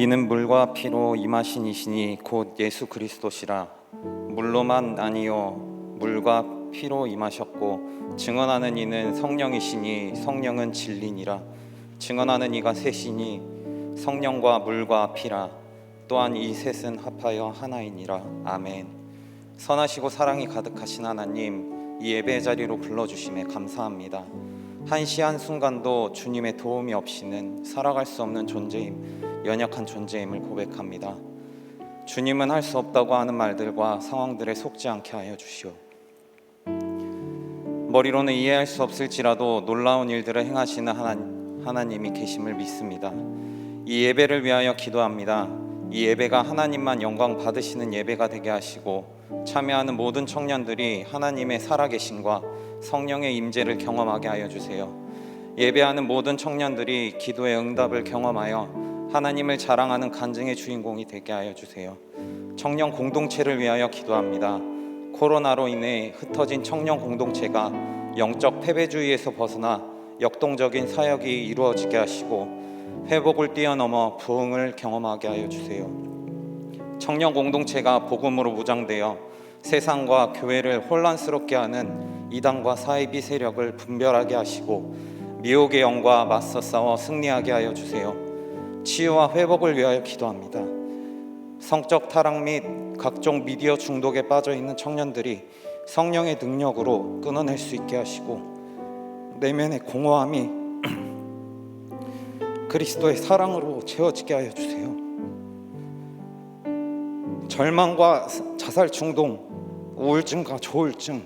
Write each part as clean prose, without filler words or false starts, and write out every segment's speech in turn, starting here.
이는 물과 피로 임하신 이시니 곧 예수 그리스도시라. 물로만 아니요 물과 피로 임하셨고 증언하는 이는 성령이시니 성령은 진리니라. 증언하는 이가 셋이니 성령과 물과 피라. 또한 이 셋은 합하여 하나이니라. 아멘. 선하시고 사랑이 가득하신 하나님, 이 예배의 자리로 불러주심에 감사합니다. 한 시 한순간도 주님의 도움이 없이는 살아갈 수 없는 존재임, 연약한 존재임을 고백합니다. 주님은 할 수 없다고 하는 말들과 상황들에 속지 않게 하여 주시오. 머리로는 이해할 수 없을지라도 놀라운 일들을 행하시는 하나님이 계심을 믿습니다. 이 예배를 위하여 기도합니다. 이 예배가 하나님만 영광 받으시는 예배가 되게 하시고, 참여하는 모든 청년들이 하나님의 살아계심과 성령의 임재를 경험하게 하여 주세요. 예배하는 모든 청년들이 기도의 응답을 경험하여 하나님을 자랑하는 간증의 주인공이 되게 하여 주세요. 청년 공동체를 위하여 기도합니다. 코로나로 인해 흩어진 청년 공동체가 영적 패배주의에서 벗어나 역동적인 사역이 이루어지게 하시고 회복을 뛰어넘어 부흥을 경험하게 하여 주세요. 청년 공동체가 복음으로 무장되어 세상과 교회를 혼란스럽게 하는 이단과 사이비 세력을 분별하게 하시고 미혹의 영과 맞서 싸워 승리하게 하여 주세요. 치유와 회복을 위하여 기도합니다. 성적 타락 및 각종 미디어 중독에 빠져 있는 청년들이 성령의 능력으로 끊어낼 수 있게 하시고, 내면의 공허함이 그리스도의 사랑으로 채워지게 하여 주세요. 절망과 자살 충동, 우울증과 조울증,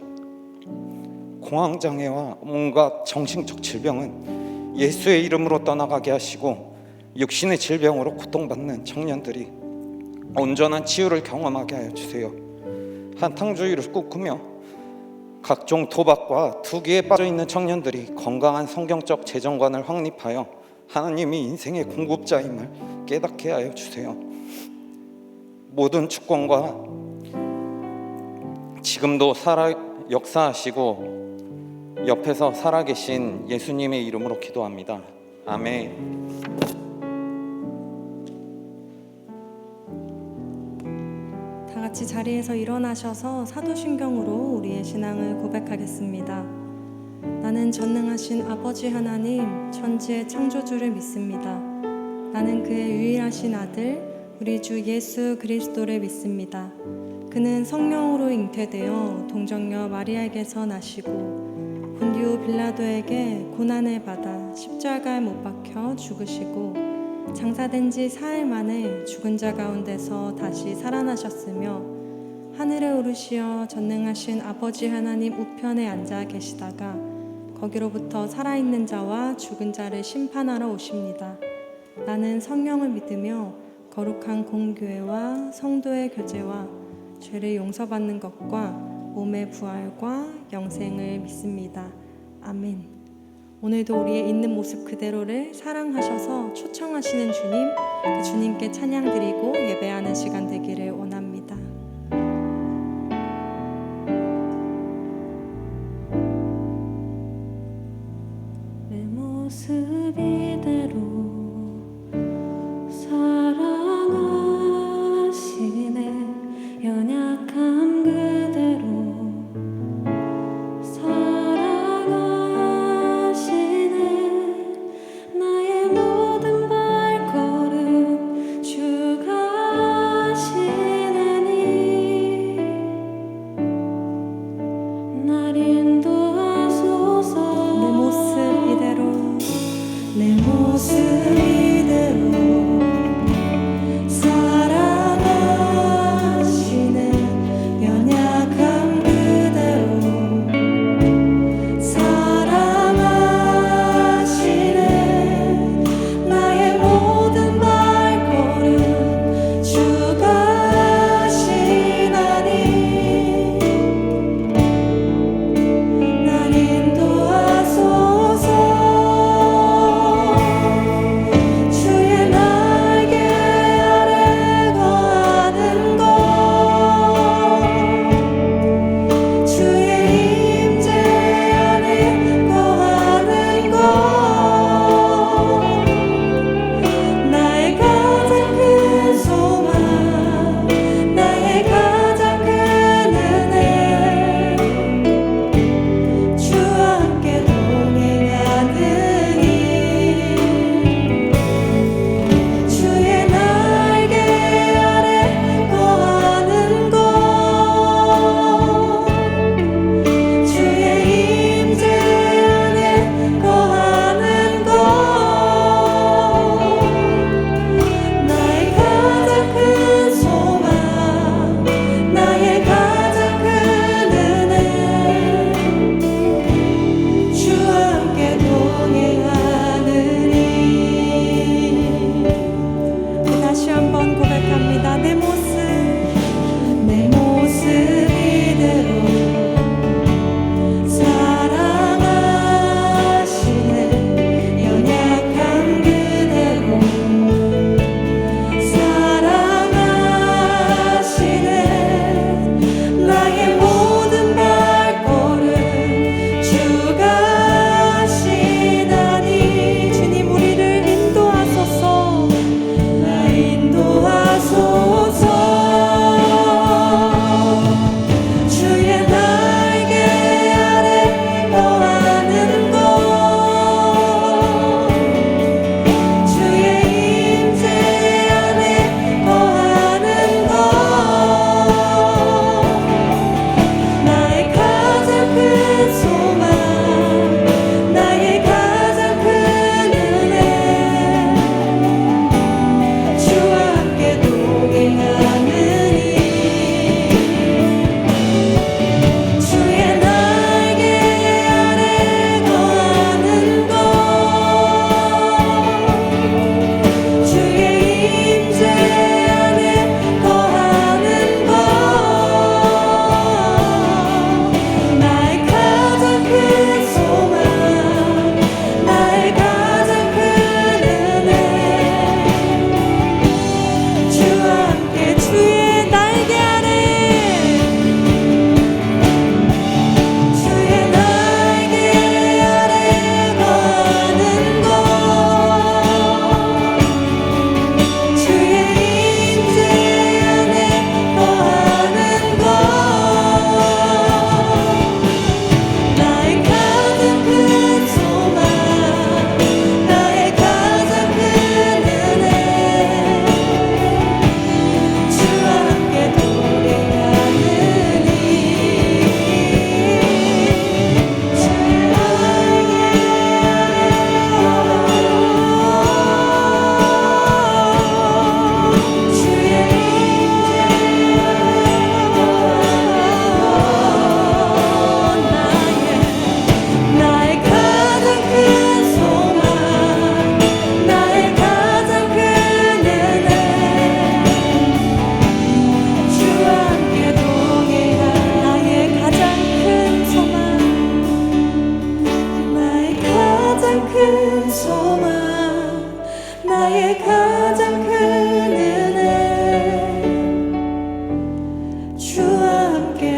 공황장애와 온갖 정신적 질병은 예수의 이름으로 떠나가게 하시고, 육신의 질병으로 고통받는 청년들이 온전한 치유를 경험하게 하여 주세요. 한탕주의를 꿈꾸며 각종 도박과 투기에 빠져있는 청년들이 건강한 성경적 재정관을 확립하여 하나님이 인생의 공급자임을 깨닫게 하여 주세요. 모든 주권과 지금도 역사하시고 옆에서 살아계신 예수님의 이름으로 기도합니다. 아멘. 다 같이 자리에서 일어나셔서 사도신경으로 우리의 신앙을 고백하겠습니다. 나는 전능하신 아버지 하나님, 천지의 창조주를 믿습니다. 나는 그의 유일하신 아들 우리 주 예수 그리스도를 믿습니다. 그는 성령으로 잉태되어 동정녀 마리아에게서 나시고 본디오 빌라도에게 고난을 받아 십자가에 못 박혀 죽으시고 장사된 지 4일 만에 죽은 자 가운데서 다시 살아나셨으며 하늘에 오르시어 전능하신 아버지 하나님 우편에 앉아 계시다가 거기로부터 살아있는 자와 죽은 자를 심판하러 오십니다. 나는 성령을 믿으며 거룩한 공교회와 성도의 교제와 죄를 용서받는 것과 몸의 부활과 영생을 믿습니다. 아멘. 오늘도 우리의 있는 모습 그대로를 사랑하셔서 초청하시는 주님, 그 주님께 찬양 드리고 예배하는 시간 되기를 원합니다. 내 모습 이대로 연약함 그대로 사랑하시네. 나의 모든 발걸음 주가 하시나니 날 인도하소서. 내 모습 이대로 내 모습 이대로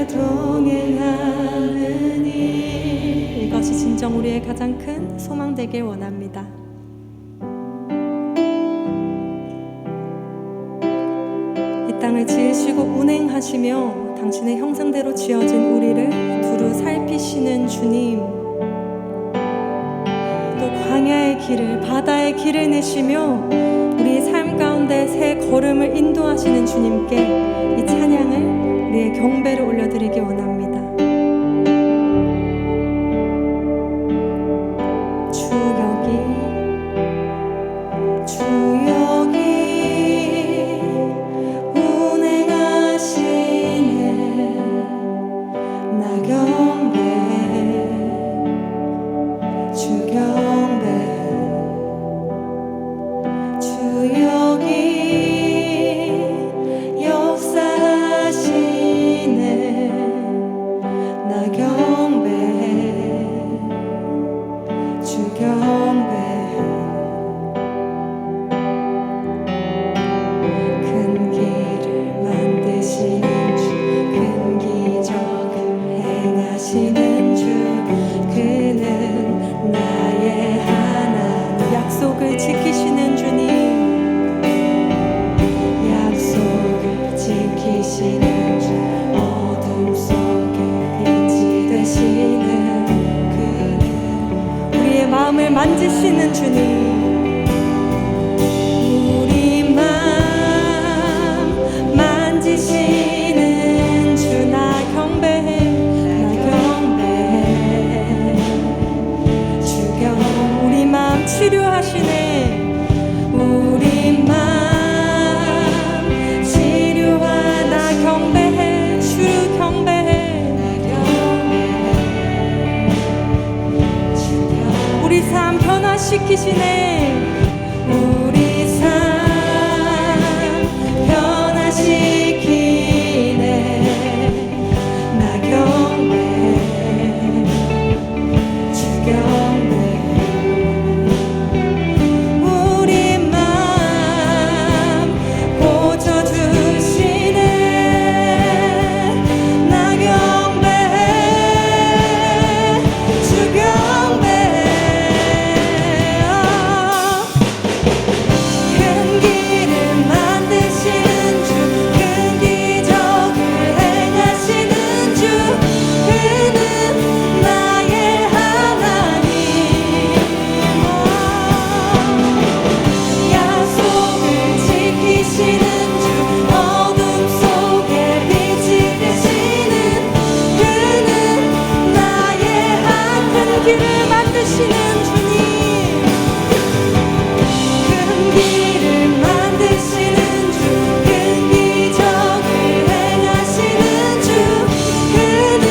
동행하는 일. 이것이 진정 우리의 가장 큰 소망 되길 원합니다. 이 땅을 지으시고 운행하시며 당신의 형상대로 지어진 우리를 두루 살피시는 주님, 또 광야의 길을, 바다의 길을 내시며 우리의 삶 가운데 새 걸음을 인도하시는 주님께 이 찬양을, 우리의 경배를 올려드리기 원합니다. 주 여기 운행하시네. 나 경배, 주 경배. 주 여기 역사하시네. 나 경배해, 주 경배해. 큰 길을 만드시는 주, 큰 기적을 행하시는 주, 그는 나의 하나님. 약속을 지키시는 주님, 약속을 지키시는 주, 어둠 속에 빛이 되시는 그는 우리의 마음을 만지시는 주님, 우리 마음 만지시는 주, 나 경배해, 나 경배해. 주 우리 마음 치료하시네. 우리 마음 치료하나 경배해, 주를 경배해. 우리 삶 변화시키시네. 우리 삶 변화시키네. 나 경배해, 주 경배해. 우리 마음 고쳐주시네. 나 경배해, 주 경배해. 큰 길을 만드시는 주, 큰 기적을 행하시는 주, 그는 나의 하나님. 약속을 지키시는 주, 어둠 속에 빛이 되시는 그는 나의 큰 길을 만드시는 주님, 큰 길을 만드시는 주, 큰 기적을 행하시는 주, 그는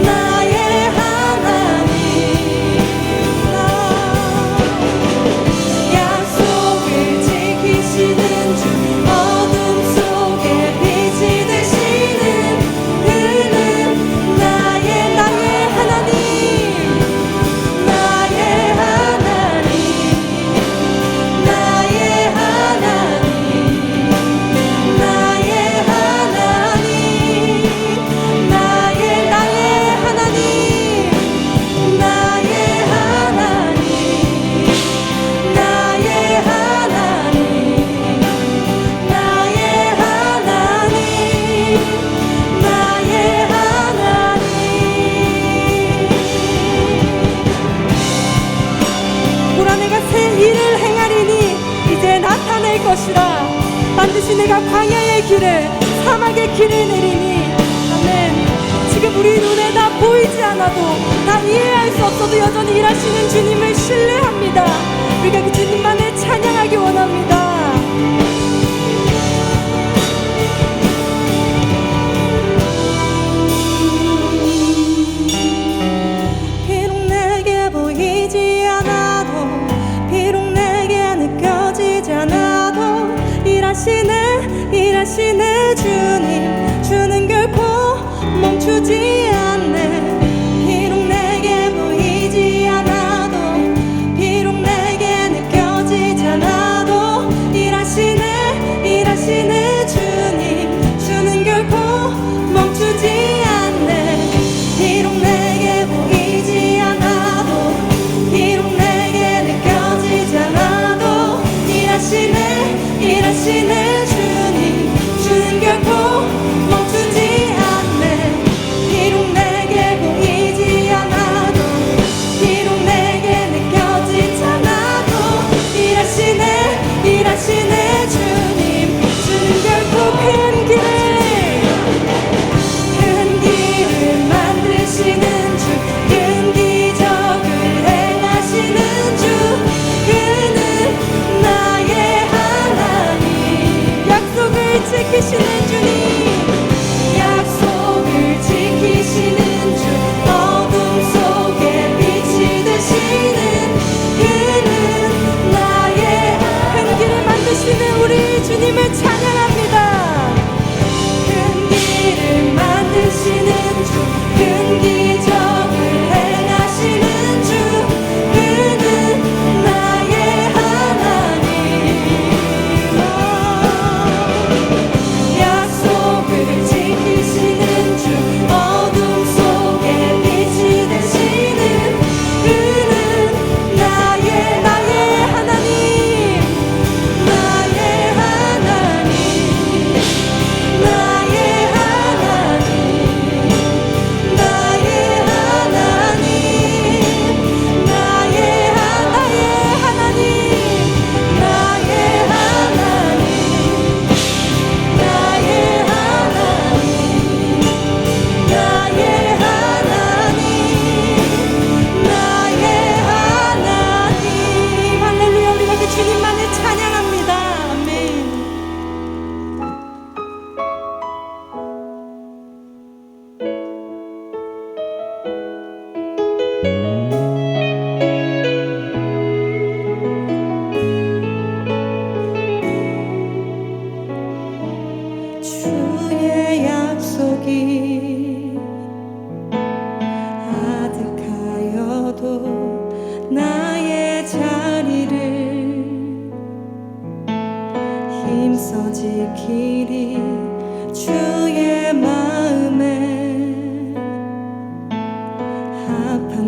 나의 하나님. 약속을 지키시는 주, 어둠 속에 빛이 되시는 그는 나의 하나님, 나의 하나님, 나의 하나님, 나의 하나님, 나의 하나님, 나의 하나님, 나의 하나님, 나의 하나님, 나의 하나님. 보라, 내가 새 일을 행하리니 이제 나타낼 것이라. 반드시 내가 광야의 길을, 사막의 길을 내리니. 아멘. 지금 우리 눈에 다 보이지 않아도, 다 이해할 수 없어도 여전히 일하시는 주님을 신뢰합니다. 우리가 그 주님만을 찬양하기 원합니다. 비록 내게 보이지 않아도, 비록 내게 느껴지지 않아도, 일하시네 주님, 주는 결코 멈추지 않네. 비록 내게 보이지 않아도, 비록 내게 느껴지지 않아도, 일하시네 주님, 주는 결코 멈추지 않네.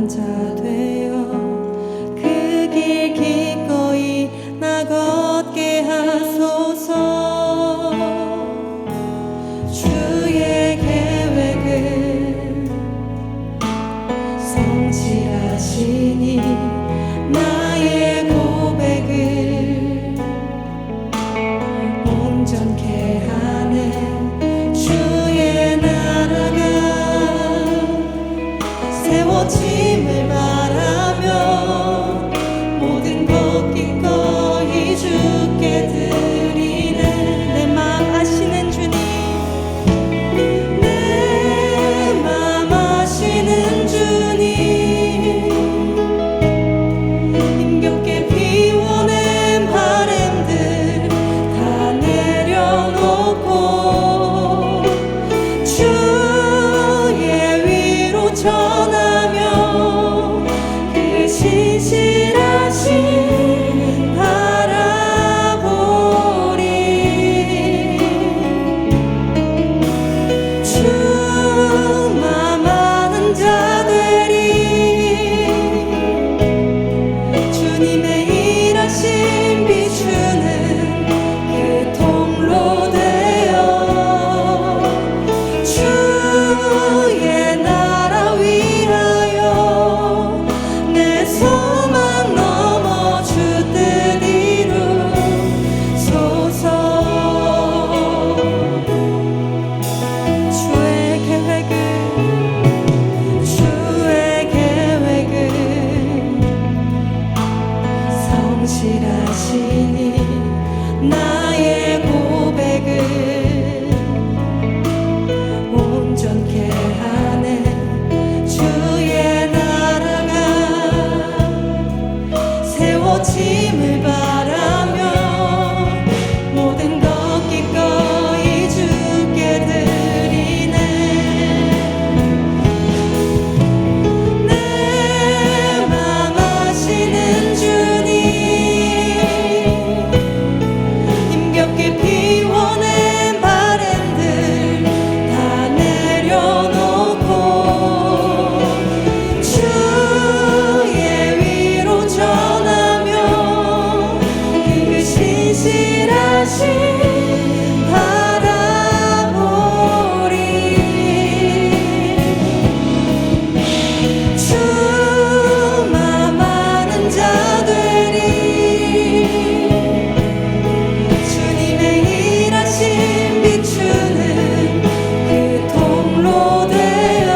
만난 자 되어 그 길 기꺼이 나 걷게 하소서. 주의 계획을 성취하시니 나의 고백을 온전케 하네. 주의 나라가 세워짐을 바라며 모든 것 기꺼이 주께 드리네. 내 마음 아시는 주님, 내 마음 아시는 주님, 힘겹게 비워낸 바램들 다 내려놓고 주의 위로 전하며 그 신실하신 바라보리. 주만 아는 자 되리. 주님의 일하심 비추는 그 통로 되어 주의 나라 위하여 내 소망 넘어 주 뜻 이루소서. 주의 계획을 성실하시니 나의 고백을 온전케 하네. 주의 나라가 세워짐을 바라며 모든 것 기꺼이 주께 드리네. 내 맘 아시는 주님, 힘겹게 비워낸 바램들 다 내려놓고 주의 위로 전하며 그 신실하신 바라보리. 주만 아는 자 되리. 주님의 일하심 비추는 그 통로 되어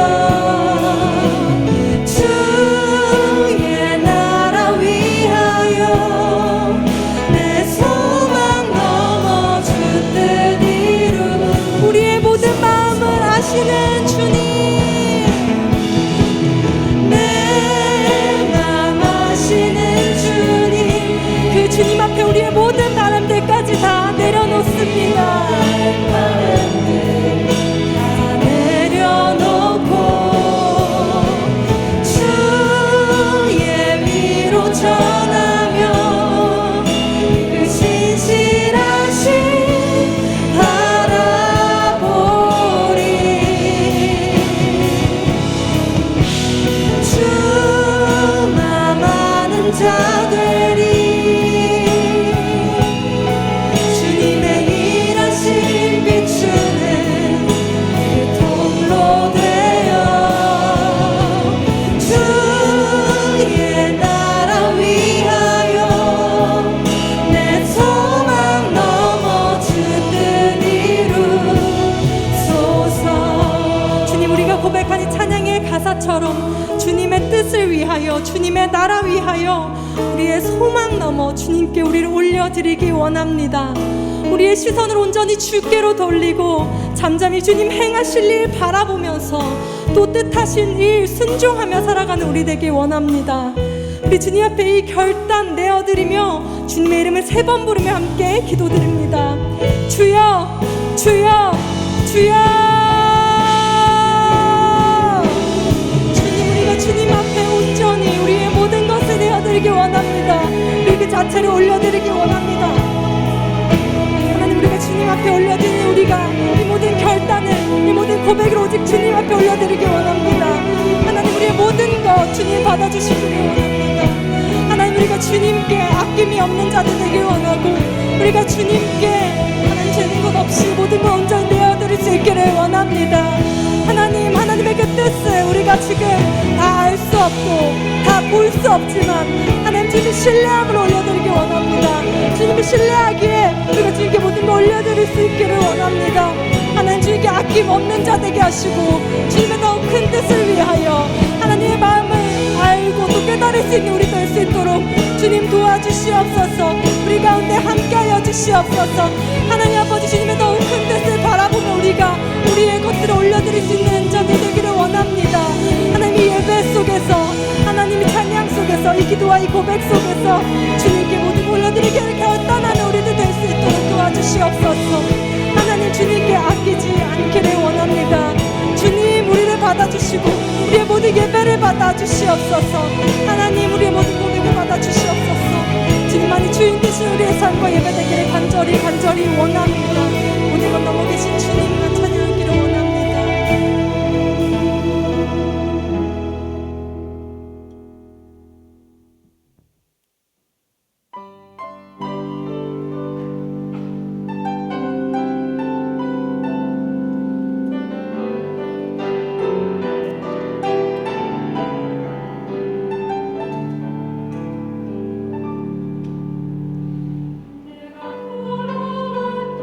주의 나라 위하여 내 소망 넘어 주 뜻 이루. 우리의 모든 마음을 아시는 주님, 내 맘 아시는 주님, 그 주님 앞에 우리의 모든 바람들까지 다 내려놓습니다. 바람들 다 내려놓고 주의 위로 전하며 그 신실하신 바라보리. 주만 아는 자 되리. 주님의 일하심 비추는 그 통로 되어 주의 나라 위하여 내 소망 넘어 주 뜻 이루소서. 주님, 우리가 고백한 이 찬양의 가사처럼 주님의 뜻을 위하여, 주님의 나라 위하여 우리의 소망 넘어 주님께 우리를 올려드리기 원합니다. 우리의 시선을 온전히 주께로 돌리고 잠잠히 주님 행하실 일 바라보면서 또 뜻하신 일 순종하며 살아가는 우리 되길 원합니다. 우리 주님 앞에 이 결단 내어드리며 주님의 이름을 3번 부르며 함께 기도드립니다. 주여, 주여, 주여. 주님, 우리가 주님 앞에 온전히 우리의 모든 것을 내어드리기 원합니다. 우리 그 자체를 올려드리기 원합니다. 하나님, 우리가 주님 앞에 올려드리는 우리가 이 모든 결단을, 이 모든 고백을 오직 주님 앞에 올려드리기 원합니다. 하나님, 우리의 모든 것 주님 도와주시기를 원합니다. 하나님, 우리가 주님께 아낌이 없는 자들 되길 원하고, 우리가 주님께 하나님 재는 것 없이 모든 걸 온전히 내어드릴 수 있기를 원합니다. 하나님, 하나님의 그 뜻을 우리가 지금 다 알 수 없고 다 볼 수 없지만 하나님, 주님 신뢰함을 올려드리기 원합니다. 주님을 신뢰하기에 우리가 주님께 모든 걸 올려드릴 수 있기를 원합니다. 하나님, 주님께 아낌없는 자 되게 하시고 주님의 더 큰 뜻을 위하여 하나님의 마음을 알고 또 깨달을 수 있는 우리 될 수 있도록 주님 도와주시옵소서. 우리 가운데 함께하여 주시옵소서. 하나님 아버지, 주님의 더 큰 뜻을 바라보며 우리가 우리의 것들을 올려드릴 수 있는 자들 되기를 원합니다. 하나님, 이 예배 속에서 하나님의 찬양 속에서 이 기도와 이 고백 속에서 주님께 모든 걸 올려드리기를 결단하는 우리들 될 수 있도록 도와주시옵소서. 하나님, 주님께 아끼지 않기를 원합니다. 주님, 우리를 받아주시고 우리의 모든 예배를 받아주시옵소서. 하나님, 우리의 모든 고백을 받아주시옵소서. 주님만이 주인 되신 우리의 삶과 예배 되기를 간절히 원합니다. 오늘 것 넘어 계신 주님만 찬양하기를 원합니다. 내가 걸어왔던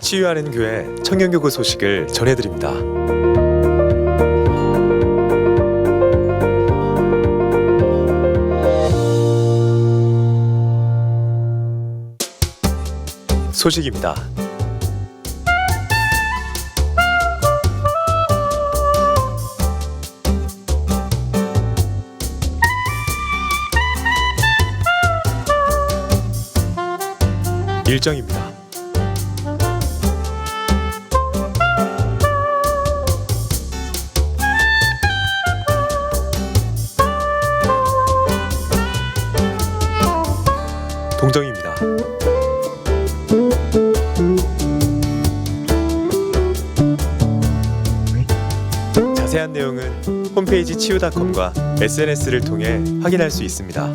치유하는 교회 청년교구 소식을 전해드립니다. 소식입니다. 일정입니다. 동정입니다. 자세한 내용은 홈페이지 치유닷컴과 SNS를 통해 확인할 수 있습니다.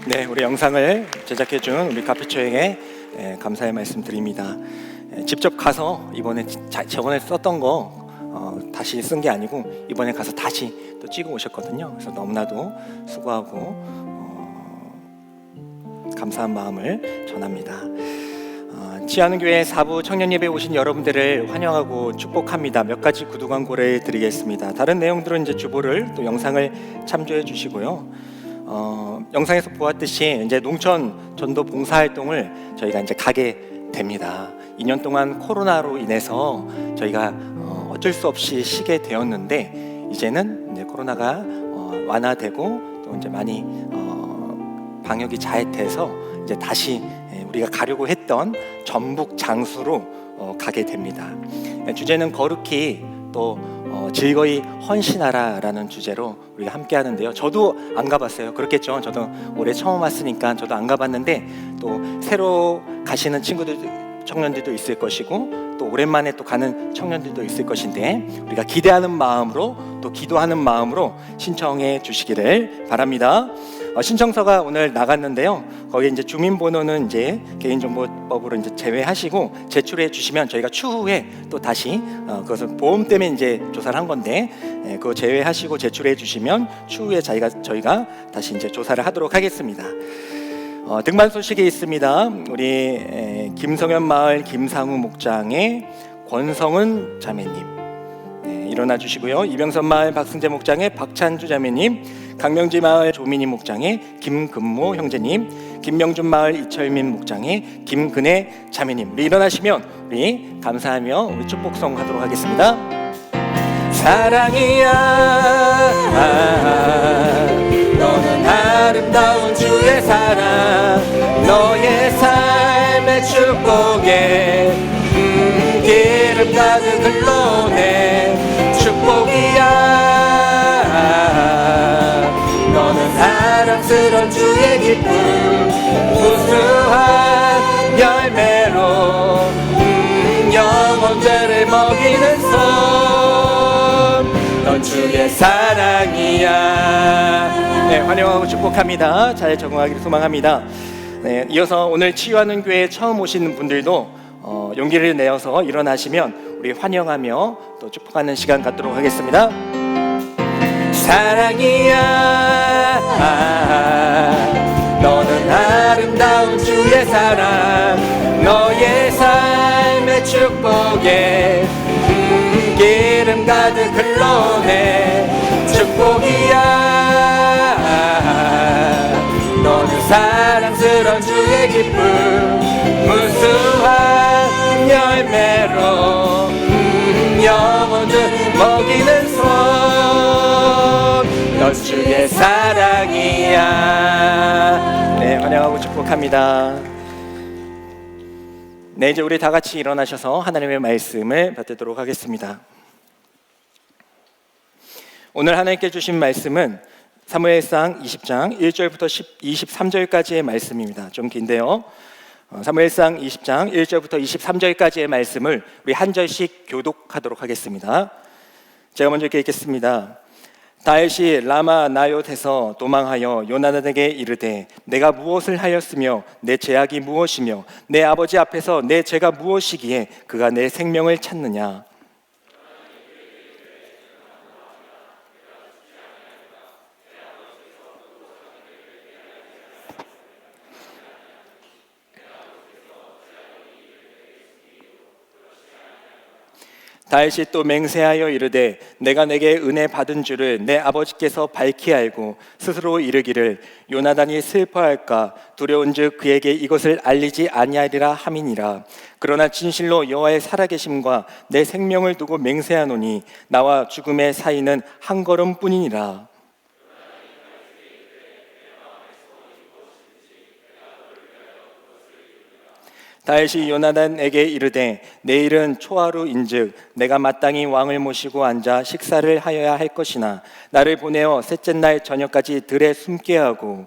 네, 우리 영상을 제작해준 우리 카피초에게 감사의 말씀 드립니다. 직접 가서 이번에 저번에 썼던 거 다시 쓴 게 아니고 이번에 가서 다시 또 찍어 오셨거든요. 그래서 너무나도 수고하고 감사한 마음을 전합니다. 치유하는 교회 4부 청년 예배 오신 여러분들을 환영하고 축복합니다. 몇 가지 구두 광고를 드리겠습니다. 다른 내용들은 이제 주보를 또 영상을 참조해 주시고요. 영상에서 보았듯이 이제 농촌 전도 봉사 활동을 저희가 이제 가게 됩니다. 2년 동안 코로나로 인해서 저희가 어쩔 수 없이 쉬게 되었는데 이제는 이제 코로나가 완화되고 또 이제 많이 방역이 잘 돼서 이제 다시 우리가 가려고 했던 전북 장수로 가게 됩니다. 주제는 거룩히 또 즐거이 헌신하라라는 주제로 우리가 함께 하는데요. 저도 안 가봤어요. 그렇겠죠. 저도 올해 처음 왔으니까 저도 안 가봤는데 또 새로 가시는 청년들도 있을 것이고 또 오랜만에 또 가는 청년들도 있을 것인데 우리가 기대하는 마음으로 또 기도하는 마음으로 신청해 주시기를 바랍니다. 신청서가 오늘 나갔는데요. 거기 이제 주민번호는 이제 개인정보법으로 이제 제외하시고 제출해 주시면 저희가 추후에 또 다시 그것은 보험 때문에 이제 조사를 한 건데 그거 제외하시고 제출해 주시면 추후에 저희가 다시 이제 조사를 하도록 하겠습니다. 등반 소식이 있습니다. 우리 김성현 마을 김상우 목장의 권성은 자매님 일어나 주시고요. 이병선 마을 박승재 목장의 박찬주 자매님, 강명지 마을 조민희 목장의 김금모 형제님, 김명준 마을 이철민 목장의 김근혜 자매님, 우리 일어나시면 우리 감사하며 우리 축복송 하도록 하겠습니다. 사랑이야 너는 아름다운 주의 사랑, 너의 삶의 축복에 기름 가득 흘러내 축복이야. 너는 사랑스러운 주의 기쁨, 우수한 열매로 영혼들을 먹이는 손, 넌 주의 사랑이야. 네, 환영하고 축복합니다. 잘 적응하기를 소망합니다. 네, 이어서 오늘 치유하는 교회에 처음 오시는 분들도 용기를 내어서 일어나시면 우리 환영하며 또 축복하는 시간 갖도록 하겠습니다. 사랑이야. 너는 아름다운 주의 사랑, 너의 삶의 축복에 기름 가득 흘러내 축복이야. 너는 사랑스러운 주의 기쁨, 무수한 열매로 영혼을 먹이는 손, 넌 주의 사랑이야. 네, 환영하고 축복합니다. 네, 이제 우리 다 같이 일어나셔서 하나님의 말씀을 받도록 하겠습니다. 오늘 하나님께 주신 말씀은 사무엘상 20장 1절부터 23절까지의 말씀입니다. 좀 긴데요. 사무엘상 20장 1절부터 23절까지의 말씀을 우리 한 절씩 교독하도록 하겠습니다. 제가 먼저 이렇게 읽겠습니다. 다윗이 라마 나요트에서 도망하여 요나단에게 이르되 내가 무엇을 하였으며 내 죄악이 무엇이며 내 아버지 앞에서 내 죄가 무엇이기에 그가 내 생명을 찾느냐. 다윗이 또 맹세하여 이르되 내가 내게 은혜 받은 줄을 내 아버지께서 밝히 알고 스스로 이르기를 요나단이 슬퍼할까 두려운즉 그에게 이것을 알리지 아니하리라 함이니라. 그러나 진실로 여호와의 살아계심과 내 생명을 두고 맹세하노니 나와 죽음의 사이는 한 걸음뿐이니라. 다윗이 요나단에게 이르되 내일은 초하루인즉 내가 마땅히 왕을 모시고 앉아 식사를 하여야 할 것이나 나를 보내어 셋째 날 저녁까지 들에 숨게 하고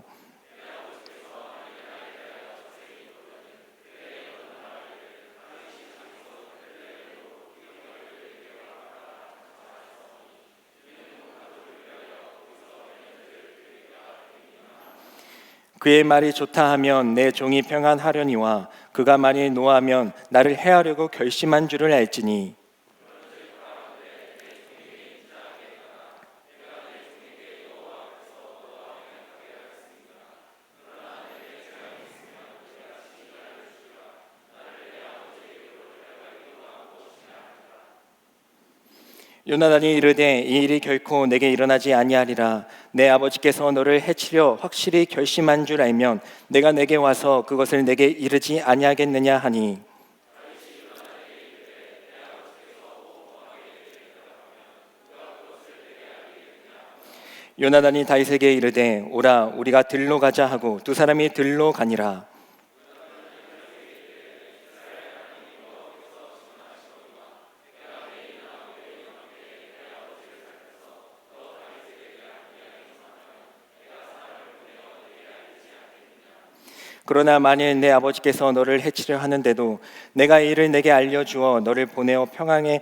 그의 말이 좋다 하면 내 종이 평안하려니와 그가 만일 노하면 나를 해하려고 결심한 줄을 알지니 요나단이 이르되 이 일이 결코 내게 일어나지 아니하리라. 내 아버지께서 너를 해치려 확실히 결심한 줄 알면 내가 내게 와서 그것을 내게 이르지 아니하겠느냐 하니 요나단이 다윗에게 이르되 오라 우리가 들로 가자 하고 두 사람이 들로 가니라. 그러나 만일 내 아버지께서 너를 해치려 하는데도 내가 이를 내게 알려주어 너를 보내어 평안에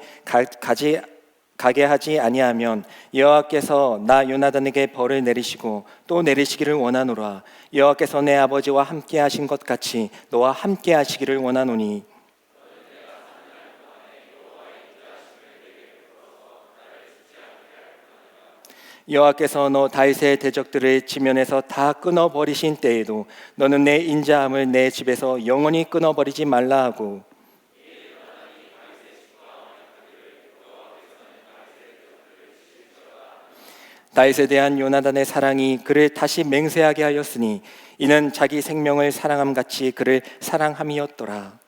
가게 하지 아니하면 여호와께서 나 요나단에게 벌을 내리시고 또 내리시기를 원하노라. 여호와께서 내 아버지와 함께 하신 것 같이 너와 함께 하시기를 원하노니 여호와께서 너 다윗의 대적들을 지면에서 다 끊어버리신 때에도 너는 내 인자함을 내 집에서 영원히 끊어버리지 말라 하고 다윗에 대한 요나단의 사랑이 그를 다시 맹세하게 하였으니 이는 자기 생명을 사랑함 같이 그를 사랑함이었더라.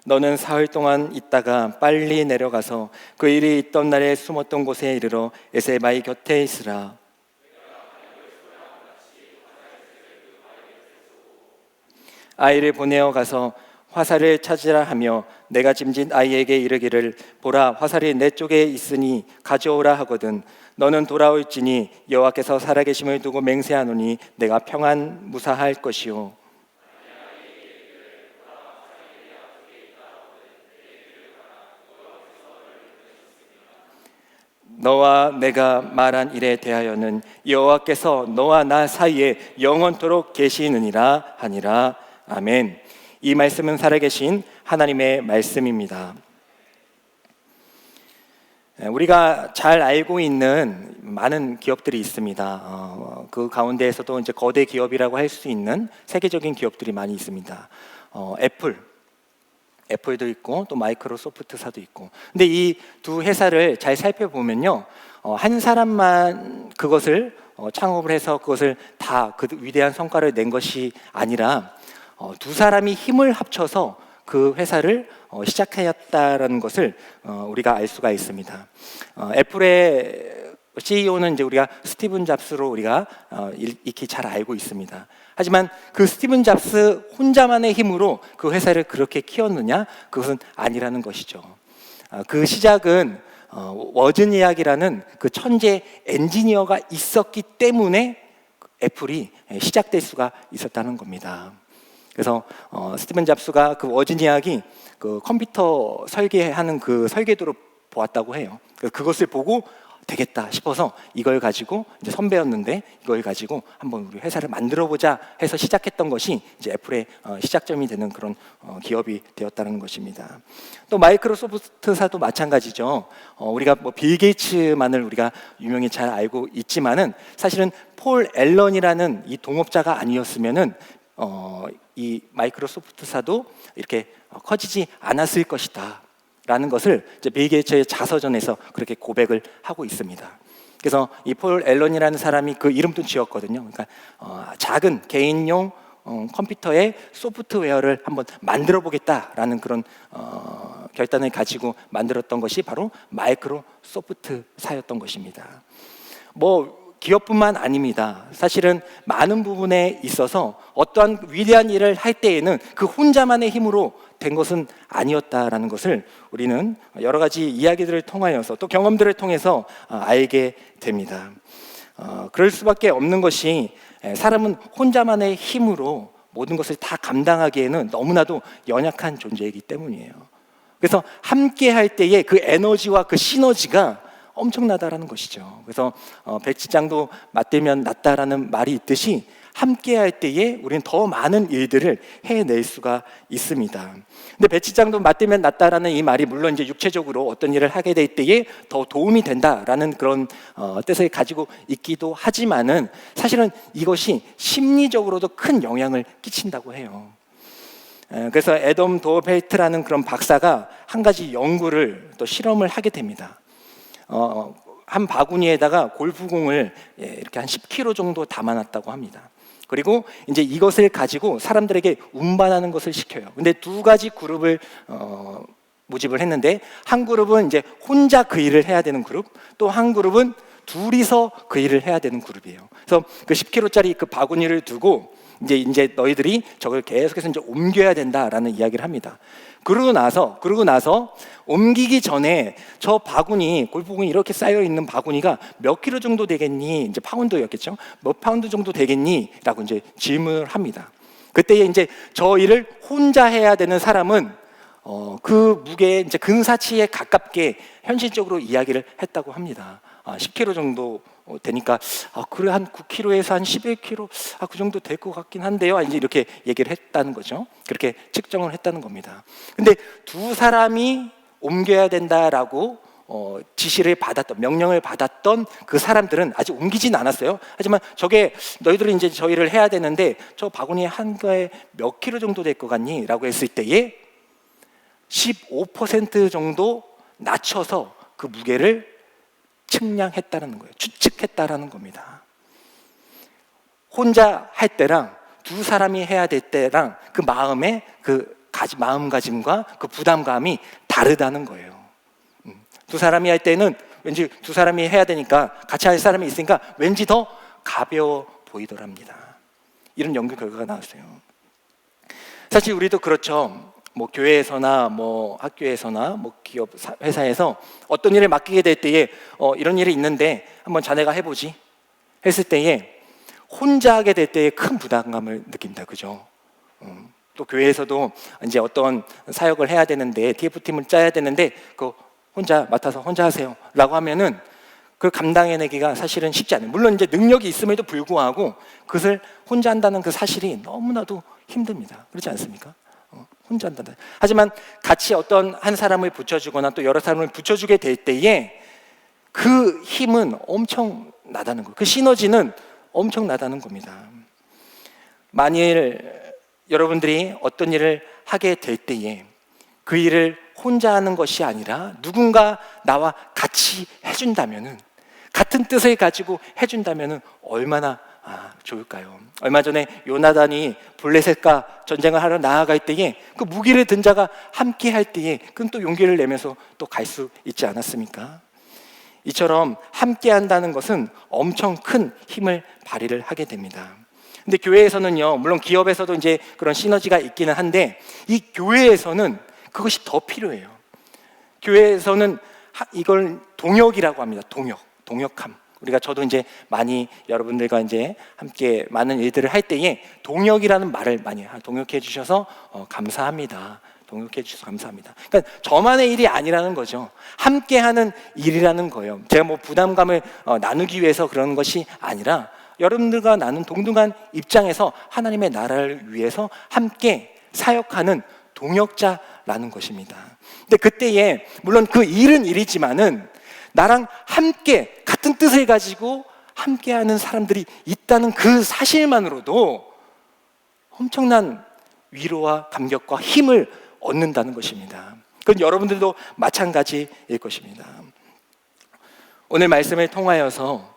너는 사흘 동안 있다가 빨리 내려가서 그 일이 있던 날에 숨었던 곳에 이르러 에셀바이 곁에 있으라. 아이를 보내어 가서 화살을 찾으라 하며 내가 짐진 아이에게 이르기를 보라 화살이 내 쪽에 있으니 가져오라 하거든 너는 돌아올지니 여호와께서 살아계심을 두고 맹세하노니 내가 평안 무사할 것이요 너와 내가 말한 일에 대하여는 여호와께서 너와 나 사이에 영원토록 계시느니라 하니라. 아멘. 이 말씀은 살아계신 하나님의 말씀입니다. 우리가 잘 알고 있는 많은 기업들이 있습니다. 그 가운데에서도 이제 거대 기업이라고 할 수 있는 세계적인 기업들이 많이 있습니다. 애플도 있고 또 마이크로소프트사도 있고. 근데 이 두 회사를 잘 살펴보면요, 한 사람만 그것을 창업을 해서 그것을 다 그 위대한 성과를 낸 것이 아니라 두 사람이 힘을 합쳐서 그 회사를 시작하였다라는 것을 우리가 알 수가 있습니다. 애플의 CEO는 이제 우리가 스티븐 잡스로 우리가 익히 잘 알고 있습니다. 하지만 그 스티븐 잡스 혼자만의 힘으로 그 회사를 그렇게 키웠느냐? 그것은 아니라는 것이죠. 그 시작은 워즈니악이라는 그 천재 엔지니어가 있었기 때문에 애플이 시작될 수가 있었다는 겁니다. 그래서 스티븐 잡스가 그 워즈니악이 그 컴퓨터 설계하는 그 설계도를 보았다고 해요. 그것을 보고 되겠다 싶어서 이걸 가지고, 이제 선배였는데 이걸 가지고 한번 우리 회사를 만들어 보자 해서 시작했던 것이 이제 애플의 시작점이 되는 그런 기업이 되었다는 것입니다. 또 마이크로소프트사도 마찬가지죠. 우리가 뭐 빌 게이츠만을 우리가 유명히 잘 알고 있지만은 사실은 폴 앨런이라는 이 동업자가 아니었으면은 이 마이크로소프트사도 이렇게 커지지 않았을 것이다 라는 것을 이제 빌 게이츠의 자서전에서 그렇게 고백을 하고 있습니다. 그래서 이 폴 앨런이라는 사람이 그 이름도 지었거든요. 그러니까 작은 개인용 컴퓨터의 소프트웨어를 한번 만들어 보겠다라는 그런 결단을 가지고 만들었던 것이 바로 마이크로소프트사였던 것입니다. 뭐 기업뿐만 아닙니다. 사실은 많은 부분에 있어서 어떠한 위대한 일을 할 때에는 그 혼자만의 힘으로 된 것은 아니었다라는 것을 우리는 여러 가지 이야기들을 통하여서 또 경험들을 통해서 알게 됩니다. 그럴 수밖에 없는 것이, 사람은 혼자만의 힘으로 모든 것을 다 감당하기에는 너무나도 연약한 존재이기 때문이에요. 그래서 함께 할 때의 그 에너지와 그 시너지가 엄청나다라는 것이죠. 그래서 백지장도 맞들면 낫다라는 말이 있듯이 함께 할 때에 우리는 더 많은 일들을 해낼 수가 있습니다. 근데 백지장도 맞들면 낫다라는 이 말이 물론 이제 육체적으로 어떤 일을 하게 될 때에 더 도움이 된다라는 그런 뜻을 가지고 있기도 하지만은 사실은 이것이 심리적으로도 큰 영향을 끼친다고 해요. 그래서 애덤 도어펠트라는 그런 박사가 한 가지 연구를 또 실험을 하게 됩니다. 한 바구니에다가 골프공을 이렇게 한 10kg 정도 담아놨다고 합니다. 그리고 이제 이것을 가지고 사람들에게 운반하는 것을 시켜요. 근데 두 가지 그룹을 모집을 했는데, 한 그룹은 이제 혼자 그 일을 해야 되는 그룹, 또 한 그룹은 둘이서 그 일을 해야 되는 그룹이에요. 그래서 그 10kg짜리 그 바구니를 두고 이제 너희들이 저걸 계속해서 이제 옮겨야 된다라는 이야기를 합니다. 그러고 나서 옮기기 전에 저 바구니, 골프공이 이렇게 쌓여 있는 바구니가 몇 킬로 정도 되겠니? 이제 파운드였겠죠. 몇 파운드 정도 되겠니? 라고 이제 질문을 합니다. 그때 이제 저 일을 혼자 해야 되는 사람은 그 무게의 이제 근사치에 가깝게 현실적으로 이야기를 했다고 합니다. 10kg 정도 되니까 그래 한 9kg에서 한 11kg 그 정도 될 것 같긴 한데요. 이제 이렇게 얘기를 했다는 거죠. 그렇게 측정을 했다는 겁니다. 근데 두 사람이 옮겨야 된다라고 지시를 받았던, 명령을 받았던 그 사람들은 아직 옮기진 않았어요. 하지만 저게 너희들은 이제 저 일을 해야 되는데 저 바구니 한 거에 몇 킬로 정도 될 것 같니? 라고 했을 때에 15% 정도 낮춰서 그 무게를 측량했다는 거예요. 추측했다라는 겁니다. 혼자 할 때랑 두 사람이 해야 될 때랑 그 마음의 그 마음가짐과 그 부담감이 다르다는 거예요. 두 사람이 할 때는 왠지 두 사람이 해야 되니까, 같이 할 사람이 있으니까 왠지 더 가벼워 보이더랍니다. 이런 연구 결과가 나왔어요. 사실 우리도 그렇죠. 뭐 교회에서나 뭐 학교에서나 뭐 기업 회사에서 어떤 일을 맡기게 될 때에 이런 일이 있는데 한번 자네가 해보지 했을 때에 혼자 하게 될 때에 큰 부담감을 느낀다, 그죠? 또 교회에서도 이제 어떤 사역을 해야 되는데 TF팀을 짜야 되는데 그 혼자 맡아서 혼자 하세요라고 하면은 그걸 감당해내기가 사실은 쉽지 않아요. 물론 이제 능력이 있음에도 불구하고 그것을 혼자 한다는 그 사실이 너무나도 힘듭니다. 그렇지 않습니까? 혼자 한다. 하지만 같이 어떤 한 사람을 붙여주거나 또 여러 사람을 붙여주게 될 때에 그 힘은 엄청 나다는 거예요. 그 시너지는 엄청 나다는 겁니다. 만일 여러분들이 어떤 일을 하게 될 때에 그 일을 혼자 하는 것이 아니라 누군가 나와 같이 해준다면은, 같은 뜻을 가지고 해준다면은 얼마나 좋을까요? 얼마 전에 요나단이 블레셋과 전쟁을 하러 나아갈 때에 그 무기를 든 자가 함께 할 때에 그건 또 용기를 내면서 또 갈 수 있지 않았습니까? 이처럼 함께 한다는 것은 엄청 큰 힘을 발휘를 하게 됩니다. 근데 교회에서는요, 물론 기업에서도 이제 그런 시너지가 있기는 한데 이 교회에서는 그것이 더 필요해요. 교회에서는 이걸 동역이라고 합니다. 동역함. 저도 이제 많이 여러분들과 이제 함께 많은 일들을 할 때에 동역이라는 말을 많이 동역해 주셔서 감사합니다. 동역해 주셔서 감사합니다. 그러니까 저만의 일이 아니라는 거죠. 함께하는 일이라는 거예요. 제가 뭐 부담감을 나누기 위해서 그러는 것이 아니라 여러분들과 나는 동등한 입장에서 하나님의 나라를 위해서 함께 사역하는 동역자라는 것입니다. 근데 그때에 물론 그 일은 일이지만은 나랑 함께 같은 뜻을 가지고 함께하는 사람들이 있다는 그 사실만으로도 엄청난 위로와 감격과 힘을 얻는다는 것입니다. 그건 여러분들도 마찬가지일 것입니다. 오늘 말씀을 통하여서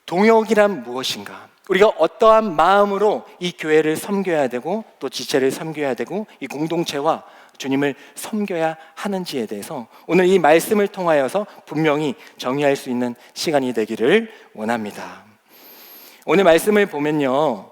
동역이란 무엇인가? 우리가 어떠한 마음으로 이 교회를 섬겨야 되고 또 지체를 섬겨야 되고 이 공동체와 주님을 섬겨야 하는지에 대해서 오늘 이 말씀을 통하여서 분명히 정의할 수 있는 시간이 되기를 원합니다. 오늘 말씀을 보면요,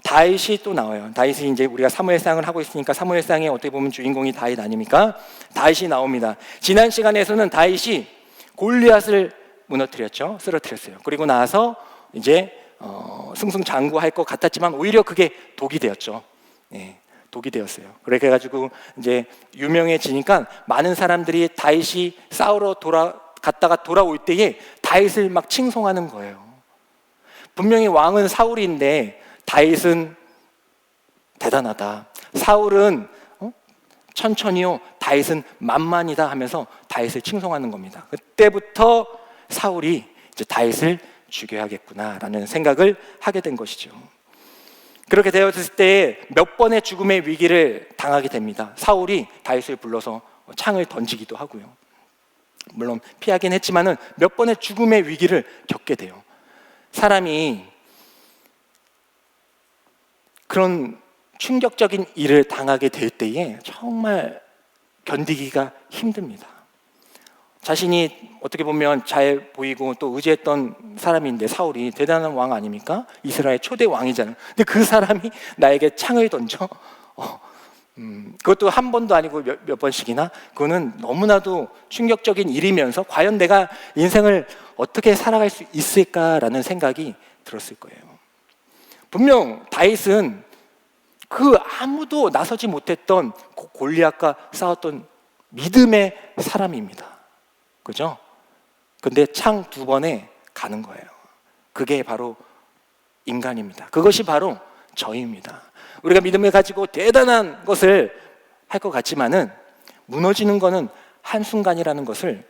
다윗이 또 나와요. 다윗이 이제 우리가 사무엘상을 하고 있으니까 사무엘상에 어떻게 보면 주인공이 다윗 아닙니까? 다윗이 나옵니다. 지난 시간에서는 다윗이 골리앗을 무너뜨렸죠. 쓰러뜨렸어요. 그리고 나서 이제 승승장구할 것 같았지만 오히려 그게 독이 되었죠. 네, 독이 되었어요. 그래가지고 이제 유명해지니까 많은 사람들이 다윗이 싸우러 갔다가 돌아올 때에 다윗을 막 칭송하는 거예요. 분명히 왕은 사울인데 다윗은 대단하다. 사울은 천천히요, 다윗은 만만이다 하면서 다윗을 칭송하는 겁니다. 그때부터 사울이 이제 다윗을 죽여야겠구나라는 생각을 하게 된 것이죠. 그렇게 되었을 때 몇 번의 죽음의 위기를 당하게 됩니다. 사울이 다윗을 불러서 창을 던지기도 하고요. 물론 피하긴 했지만은 몇 번의 죽음의 위기를 겪게 돼요. 사람이 그런 충격적인 일을 당하게 될 때에 정말 견디기가 힘듭니다. 자신이 어떻게 보면 잘 보이고 또 의지했던 사람인데 사울이 대단한 왕 아닙니까? 이스라엘 초대 왕이잖아요. 근데 그 사람이 나에게 창을 던져? 그것도 한 번도 아니고 몇 번씩이나? 그거는 너무나도 충격적인 일이면서 과연 내가 인생을 어떻게 살아갈 수 있을까라는 생각이 들었을 거예요. 분명 다윗은 그 아무도 나서지 못했던 골리앗과 싸웠던 믿음의 사람입니다. 그죠? 근데 창 2번에 가는 거예요. 그게 바로 인간입니다. 그것이 바로 저희입니다. 우리가 믿음을 가지고 대단한 것을 할 것 같지만은 무너지는 것은 한순간이라는 것을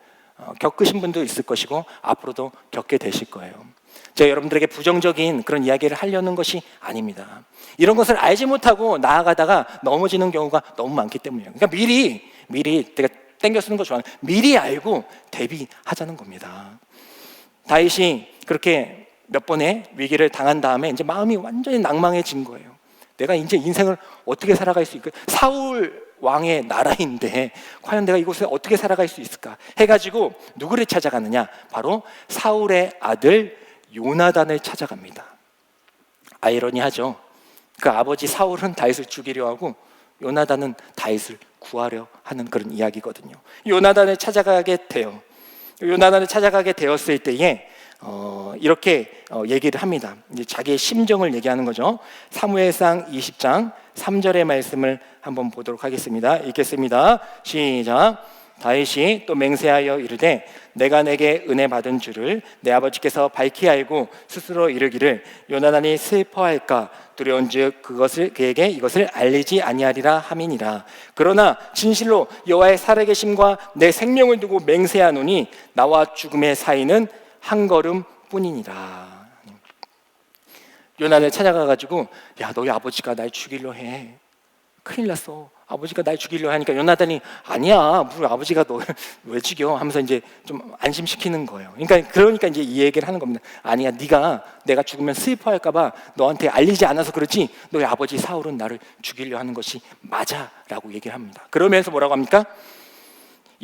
겪으신 분도 있을 것이고 앞으로도 겪게 되실 거예요. 제가 여러분들에게 부정적인 그런 이야기를 하려는 것이 아닙니다. 이런 것을 알지 못하고 나아가다가 넘어지는 경우가 너무 많기 때문이에요. 그러니까 미리 내가 땡겨 쓰는 거 좋아하는, 미리 알고 대비하자는 겁니다. 다윗이 그렇게 몇 번의 위기를 당한 다음에 이제 마음이 완전히 낭망해진 거예요. 내가 이제 인생을 어떻게 살아갈 수 있을까? 사울 왕의 나라인데 과연 내가 이곳에 어떻게 살아갈 수 있을까? 해가지고 누구를 찾아가느냐? 바로 사울의 아들 요나단을 찾아갑니다. 아이러니하죠. 그 아버지 사울은 다윗을 죽이려 하고 요나단은 다윗을 구하려 하는 그런 이야기거든요. 요나단을 찾아가게 돼요. 요나단을 찾아가게 되었을 때에 이렇게 얘기를 합니다. 이제 자기의 심정을 얘기하는 거죠. 사무엘상 20장 3절의 말씀을 한번 보도록 하겠습니다. 읽겠습니다. 시작. 다윗이 또 맹세하여 이르되 내가 내게 은혜 받은 줄을 내 아버지께서 밝히 알고 스스로 이르기를 요나단이 슬퍼할까 두려운즉 그것을 그에게 이것을 알리지 아니하리라 함이니라. 그러나 진실로 여호와의 살아계심과 내 생명을 두고 맹세하노니 나와 죽음의 사이는 한 걸음뿐이니라. 요나단을 찾아가가지고 야, 너희 아버지가 날 죽이려 해. 큰일 났어. 아버지가 날 죽이려 하니까 요나단이 아니야, 우리 아버지가 너 왜 죽여? 하면서 이제 좀 안심시키는 거예요. 그러니까 이제 이 얘기를 하는 겁니다. 아니야, 네가 내가 죽으면 슬퍼할까봐 너한테 알리지 않아서 그렇지. 너희 아버지 사울은 나를 죽이려 하는 것이 맞아라고 얘기를 합니다. 그러면서 뭐라고 합니까?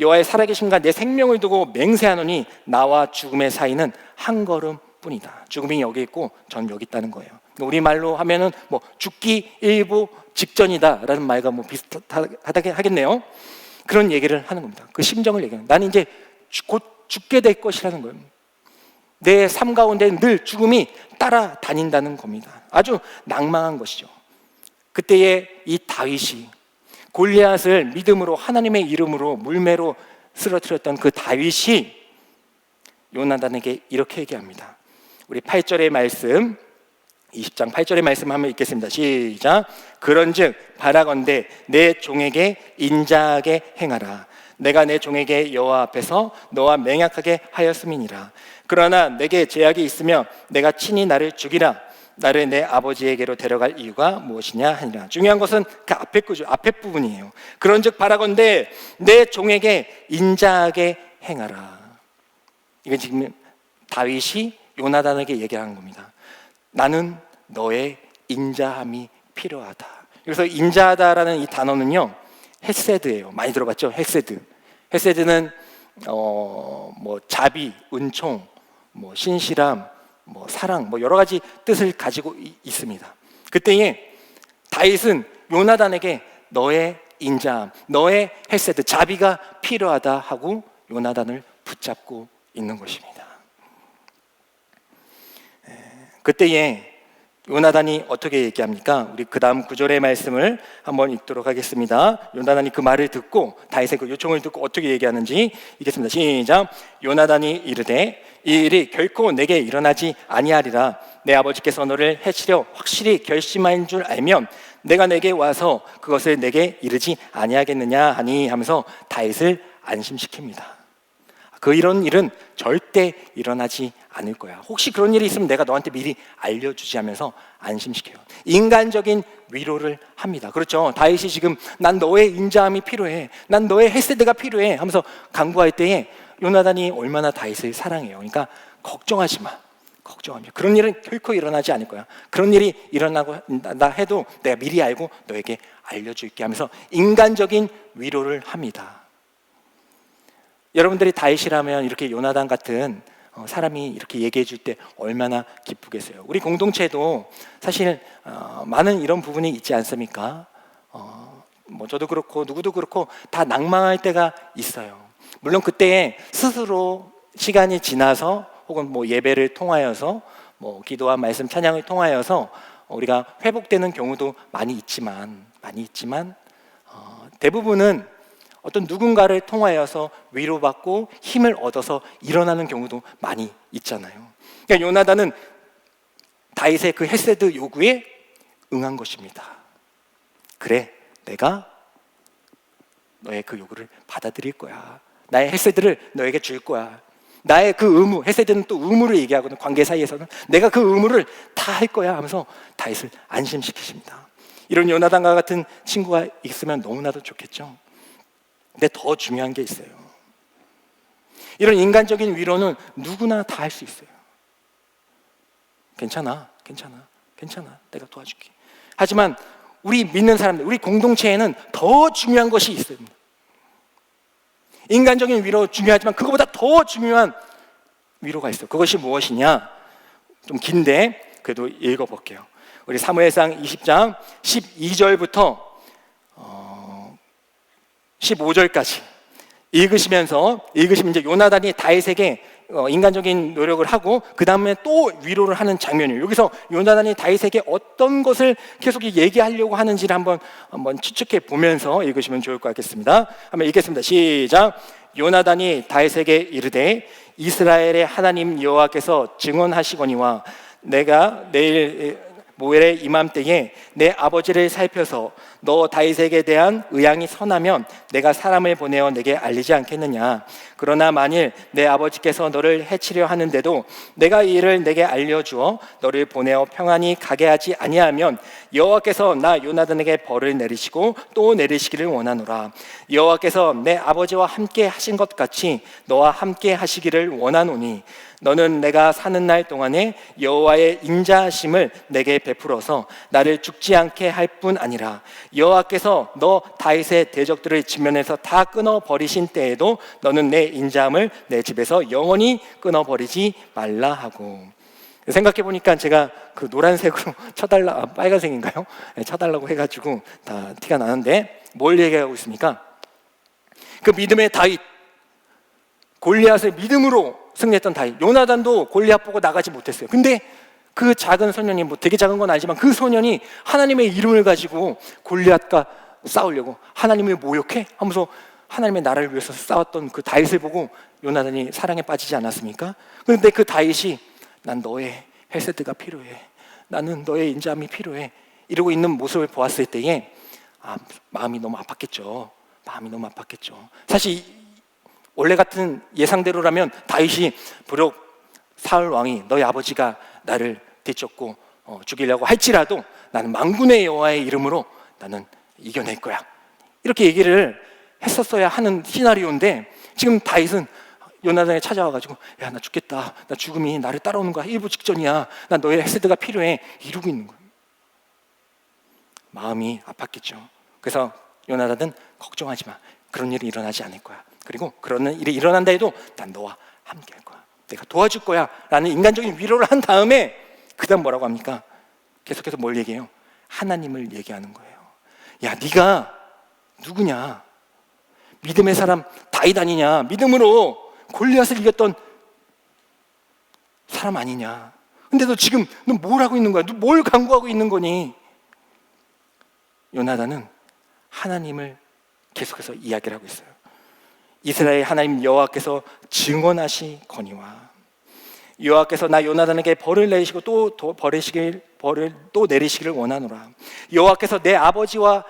여호와의 살아계심과 내 생명을 두고 맹세하노니 나와 죽음의 사이는 한 걸음뿐이다. 죽음이 여기 있고 전 여기 있다는 거예요. 우리 말로 하면은 뭐 죽기 일부 직전이다라는 말과 뭐 비슷하게 하겠네요. 그런 얘기를 하는 겁니다. 그 심정을 얘기하는. 나는 이제 곧 죽게 될 것이라는 거예요. 내 삶 가운데 늘 죽음이 따라다닌다는 겁니다. 아주 낭망한 것이죠. 그때의 이 다윗이 골리앗을 믿음으로 하나님의 이름으로 물매로 쓰러뜨렸던 그 다윗이 요나단에게 이렇게 얘기합니다. 우리 8절의 말씀, 20장 8절의 말씀 한번 읽겠습니다. 시작. 그런즉 바라건대 내 종에게 인자하게 행하라. 내가 내 종에게 여호와 앞에서 너와 맹약하게 하였음이니라. 그러나 내게 제약이 있으며 내가 친히 나를 죽이라. 나를 내 아버지에게로 데려갈 이유가 무엇이냐 하니라. 중요한 것은 그 앞에 부분이에요. 그런즉 바라건대 내 종에게 인자하게 행하라. 이건 지금 다윗이 요나단에게 얘기하는 겁니다. 나는 너의 인자함이 필요하다. 그래서 인자하다라는 이 단어는요, 헤세드예요. 많이 들어봤죠? 헤세드. 헤세드는 뭐 자비, 은총, 뭐 신실함, 뭐 사랑, 뭐 여러 가지 뜻을 가지고 있습니다. 그때에 다윗은 요나단에게 너의 인자함, 너의 헤세드, 자비가 필요하다 하고 요나단을 붙잡고 있는 것입니다. 그때에 요나단이 어떻게 얘기합니까? 우리 그 다음 9절의 말씀을 한번 읽도록 하겠습니다. 요나단이 그 말을 듣고 다윗의 그 요청을 듣고 어떻게 얘기하는지 읽겠습니다. 시작. 요나단이 이르되 이 일이 결코 내게 일어나지 아니하리라. 내 아버지께서 너를 해치려 확실히 결심한 줄 알면 내가 내게 와서 그것을 내게 이르지 아니하겠느냐 하니 하면서 다윗을 안심시킵니다. 이런 일은 절대 일어나지 않을 거야. 혹시 그런 일이 있으면 내가 너한테 미리 알려주지 하면서 안심시켜요. 인간적인 위로를 합니다. 그렇죠? 다윗이 지금 난 너의 인자함이 필요해, 난 너의 헤세드가 필요해 하면서 간구할 때에 요나단이 얼마나 다윗을 사랑해요. 그러니까 걱정하지 마. 걱정하며 그런 일은 결코 일어나지 않을 거야. 그런 일이 일어나고 해도 내가 미리 알고 너에게 알려줄게 하면서 인간적인 위로를 합니다. 여러분들이 다윗이라면 이렇게 요나단 같은 사람이 이렇게 얘기해 줄 때 얼마나 기쁘겠어요. 우리 공동체도 사실 많은 이런 부분이 있지 않습니까? 뭐 저도 그렇고 누구도 그렇고 다 낭망할 때가 있어요. 물론 그때에 스스로 시간이 지나서 혹은 뭐 예배를 통하여서 뭐 기도와 말씀 찬양을 통하여서 우리가 회복되는 경우도 많이 있지만 대부분은 어떤 누군가를 통하여서 위로받고 힘을 얻어서 일어나는 경우도 많이 있잖아요. 그러니까 요나단은 다윗의 그 헤세드 요구에 응한 것입니다. 그래, 내가 너의 그 요구를 받아들일 거야. 나의 헤세드를 너에게 줄 거야. 나의 그 의무, 헤세드는 또 의무를 얘기하거든. 관계 사이에서는 내가 그 의무를 다 할 거야 하면서 다윗을 안심시키십니다. 이런 요나단과 같은 친구가 있으면 너무나도 좋겠죠. 근데 더 중요한 게 있어요. 이런 인간적인 위로는 누구나 다 할 수 있어요. 괜찮아. 내가 도와줄게. 하지만 우리 믿는 사람들, 우리 공동체에는 더 중요한 것이 있어요. 인간적인 위로 중요하지만 그거보다 더 중요한 위로가 있어요. 그것이 무엇이냐? 좀 긴데 그래도 읽어볼게요. 우리 사무엘상 20장 12절부터 15절까지 읽으시면 이제 요나단이 다윗에게 인간적인 노력을 하고 그 다음에 또 위로를 하는 장면이에요. 여기서 요나단이 다윗에게 어떤 것을 계속 얘기하려고 하는지를 한번 추측해 보면서 읽으시면 좋을 것 같겠습니다. 한번 읽겠습니다. 시작. 요나단이 다윗에게 이르되 이스라엘의 하나님 여호와께서 증언하시거니와 내가 내일 모엘의 이맘때에 내 아버지를 살펴서 너 다윗에게 대한 의향이 선하면 내가 사람을 보내어 내게 알리지 않겠느냐. 그러나 만일 내 아버지께서 너를 해치려 하는데도 내가 이 일을 내게 알려주어 너를 보내어 평안히 가게 하지 아니하면 여호와께서 나 요나단에게 벌을 내리시고 또 내리시기를 원하노라. 여호와께서 내 아버지와 함께 하신 것 같이 너와 함께 하시기를 원하노니 너는 내가 사는 날 동안에 여호와의 인자하심을 내게 베풀어서 나를 죽지 않게 할 뿐 아니라 여호와께서 너 다윗의 대적들을 지면에서 다 끊어 버리신 때에도 너는 내 인자함을 내 집에서 영원히 끊어 버리지 말라 하고. 생각해 보니까 제가 그 노란색으로 쳐달라, 빨간색인가요? 네, 쳐달라고 해가지고 다 티가 나는데 뭘 얘기하고 있습니까? 그 믿음의 다윗, 골리앗을 믿음으로 승리했던 다윗. 요나단도 골리앗 보고 나가지 못했어요. 근데 그 작은 소년이, 뭐 되게 작은 건 아니지만 그 소년이 하나님의 이름을 가지고 골리앗과 싸우려고, 하나님을 모욕해? 하면서 하나님의 나라를 위해서 싸웠던 그 다윗을 보고 요나단이 사랑에 빠지지 않았습니까? 그런데 그 다윗이 난 너의 헬세드가 필요해, 나는 너의 인자함이 필요해, 이러고 있는 모습을 보았을 때에 마음이 너무 아팠겠죠. 마음이 너무 아팠겠죠. 사실 원래 같은 예상대로라면 다윗이 비록 사울 왕이 너희 아버지가 나를 뒤쫓고 죽이려고 할지라도 나는 만군의 여호와의 이름으로 나는 이겨낼 거야, 이렇게 얘기를 했었어야 하는 시나리오인데, 지금 다윗은 요나단에 찾아와가지고 야, 나 죽겠다, 나 죽음이 나를 따라오는 거야, 일부 직전이야, 나 너의 헤세드가 필요해, 이러고 있는 거예요. 마음이 아팠겠죠. 그래서 요나단은 걱정하지 마, 그런 일이 일어나지 않을 거야, 그리고 그런 일이 일어난다 해도 난 너와 함께 할 거야, 내가 도와줄 거야 라는 인간적인 위로를 한 다음에 그 다음 뭐라고 합니까? 계속해서 뭘 얘기해요? 하나님을 얘기하는 거예요. 야, 네가 누구냐? 믿음의 사람 다윗 아니냐? 믿음으로 골리앗을 이겼던 사람 아니냐? 근데 너 지금 너 뭘 하고 있는 거야? 너 뭘 강구하고 있는 거니? 요나단은 하나님을 계속해서 이야기를 하고 있어요. 이스라엘 하나님 여호와께서 증언하시거니와 여호와께서 나 요나단에게 벌을 내리시고 벌을 또 내리시기를 원하노라. 여호와께서 내 아버지와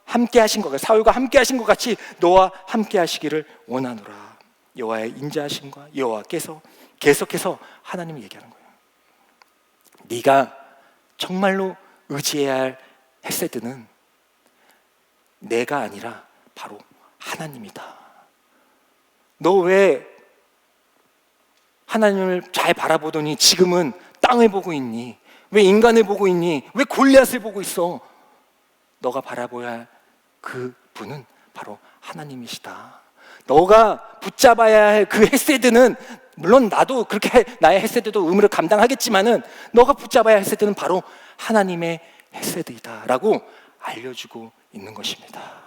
함께 하신 것, 사울과 함께 하신 것 같이 너와 함께 하시기를 원하노라. 여호와의 인자하심과 여호와께서 계속해서 하나님을 얘기하는 거예요. 네가 정말로 의지해야 할 헤세드는 내가 아니라 바로 하나님이다. 너 왜 하나님을 잘 바라보더니 지금은 땅을 보고 있니? 왜 인간을 보고 있니? 왜 골리앗을 보고 있어? 너가 바라봐야 할 그 분은 바로 하나님이시다. 너가 붙잡아야 할 그 헤세드는, 물론 나도 그렇게 나의 헤세드도 의무를 감당하겠지만은 너가 붙잡아야 할 헤세드는 바로 하나님의 헤세드이다 라고 알려주고 있는 것입니다.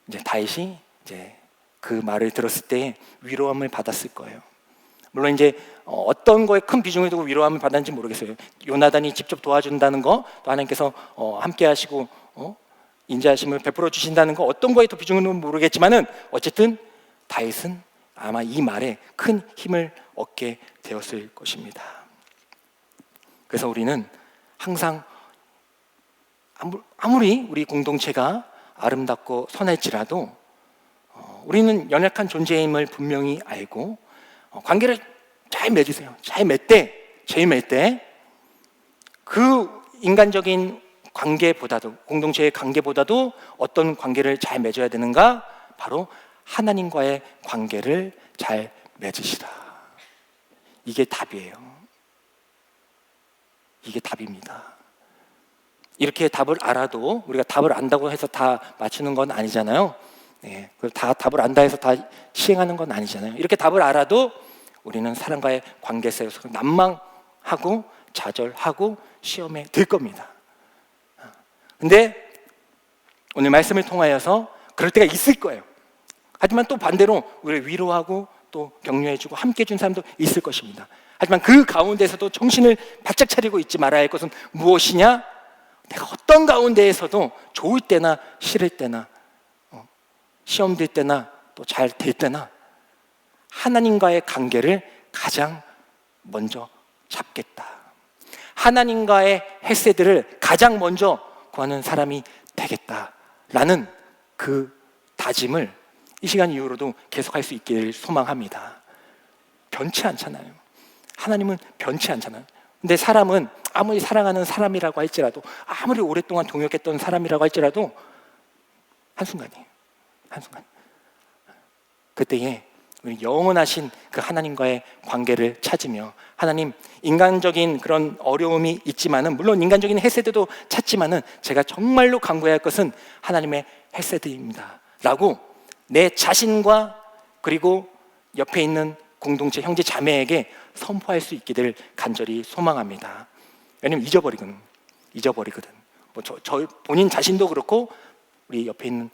이제 다윗이 이제 그 말을 들었을 때 위로함을 받았을 거예요. 물론 이제 어떤 거에 큰 비중을 두고 위로함을 받았는지 모르겠어요. 요나단이 직접 도와준다는 거, 또 하나님께서 함께 하시고 인자하심을 베풀어 주신다는 거, 어떤 거에 더 비중을 두는지 모르겠지만은 어쨌든 다윗은 아마 이 말에 큰 힘을 얻게 되었을 것입니다. 그래서 우리는 항상 아무리 우리 공동체가 아름답고 선할지라도 우리는 연약한 존재임을 분명히 알고 관계를 잘 맺으세요. 잘 맺을 때 그 인간적인 관계보다도, 공동체의 관계보다도 어떤 관계를 잘 맺어야 되는가? 바로 하나님과의 관계를 잘 맺으시라. 이게 답이에요. 이게 답입니다. 이렇게 답을 알아도 우리가 답을 안다고 해서 다 맞추는 건 아니잖아요. 네, 다 답을 안다 해서 다 시행하는 건 아니잖아요. 이렇게 답을 알아도 우리는 사람과의 관계 속에서 난망하고 좌절하고 시험에 들 겁니다. 근데 오늘 말씀을 통하여서 그럴 때가 있을 거예요. 하지만 또 반대로 우리를 위로하고 또 격려해주고 함께 해준 사람도 있을 것입니다. 하지만 그 가운데서도 정신을 바짝 차리고 있지 말아야 할 것은 무엇이냐? 내가 어떤 가운데에서도 좋을 때나 싫을 때나 시험 될 때나 또 잘 될 때나 하나님과의 관계를 가장 먼저 잡겠다. 하나님과의 헤세드를 가장 먼저 구하는 사람이 되겠다라는 그 다짐을 이 시간 이후로도 계속할 수 있기를 소망합니다. 변치 않잖아요. 하나님은 변치 않잖아요. 근데 사람은 아무리 사랑하는 사람이라고 할지라도, 아무리 오랫동안 동역했던 사람이라고 할지라도 한순간이에요. 한순간. 그때에 우리 영원하신 그 하나님과의 관계를 찾으며, 하나님, 인간적인 그런 어려움이 있지만은, 물론 인간적인 헤세드도 찾지만은 제가 정말로 간구해야 할 것은 하나님의 헤세드입니다 라고 내 자신과 그리고 옆에 있는 공동체 형제 자매에게 선포할 수 있기를 간절히 소망합니다. 왜냐면 잊어버리거든. 뭐 저 본인 자신도 그렇고 우리 옆에 있는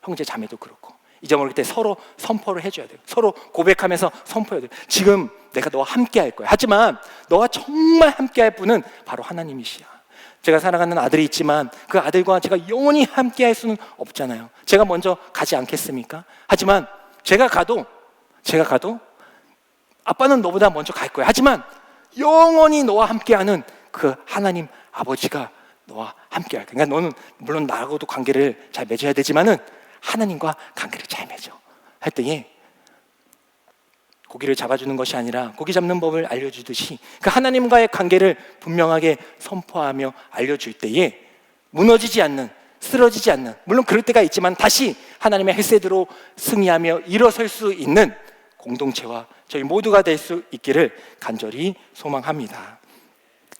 형제 자매도 그렇고 잊어버릴 때 서로 선포를 해줘야 돼요. 서로 고백하면서 선포해야 돼요. 지금 내가 너와 함께 할 거야. 하지만 너와 정말 함께 할 분은 바로 하나님이시야. 제가 사랑하는 아들이 있지만 그 아들과 제가 영원히 함께 할 수는 없잖아요. 제가 먼저 가지 않겠습니까? 하지만 제가 가도 아빠는 너보다 먼저 갈 거야. 하지만 영원히 너와 함께하는 그 하나님 아버지가 너와 함께 할 거야. 그러니까 너는 물론 나하고도 관계를 잘 맺어야 되지만은 하나님과 관계를 잘 맺어 할 때에 고기를 잡아주는 것이 아니라 고기 잡는 법을 알려주듯이 그 하나님과의 관계를 분명하게 선포하며 알려줄 때에 무너지지 않는, 쓰러지지 않는, 물론 그럴 때가 있지만 다시 하나님의 헤세드로 승리하며 일어설 수 있는 공동체와 저희 모두가 될 수 있기를 간절히 소망합니다.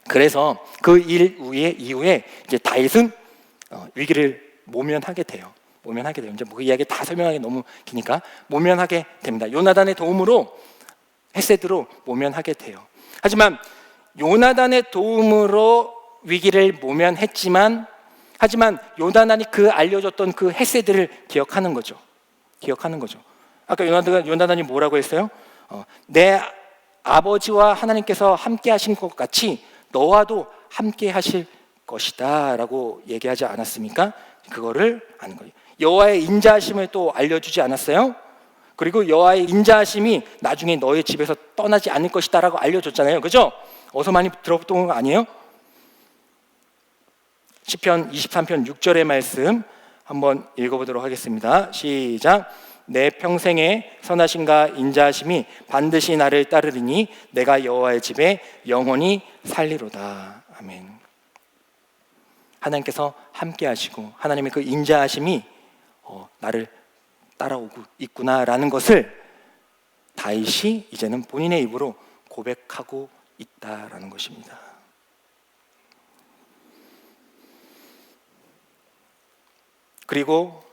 그래서 그 일 이후에 이제 다윗은 위기를 모면하게 돼요. 이제 뭐 그 이야기 다 설명하기 너무 기니까 모면하게 됩니다. 요나단의 도움으로 헤세드로 모면하게 돼요. 하지만 요나단의 도움으로 위기를 모면했지만, 하지만 요나단이 그 알려줬던 그 헤세드를 기억하는 거죠. 아까 요나단이 뭐라고 했어요? 내 아버지와 하나님께서 함께 하신 것 같이 너와도 함께 하실 것이다 라고 얘기하지 않았습니까? 그거를 아는 거예요. 여호와의 인자하심을 또 알려주지 않았어요? 그리고 여호와의 인자하심이 나중에 너의 집에서 떠나지 않을 것이다 라고 알려줬잖아요. 그죠? 어서 많이 들어봤던 거 아니에요? 시편 23편 6절의 말씀 한번 읽어보도록 하겠습니다. 시작. 내 평생의 선하심과 인자하심이 반드시 나를 따르리니 내가 여호와의 집에 영원히 살리로다. 아멘. 하나님께서 함께 하시고 하나님의 그 인자하심이 나를 따라오고 있구나라는 것을 다윗이 이제는 본인의 입으로 고백하고 있다라는 것입니다. 그리고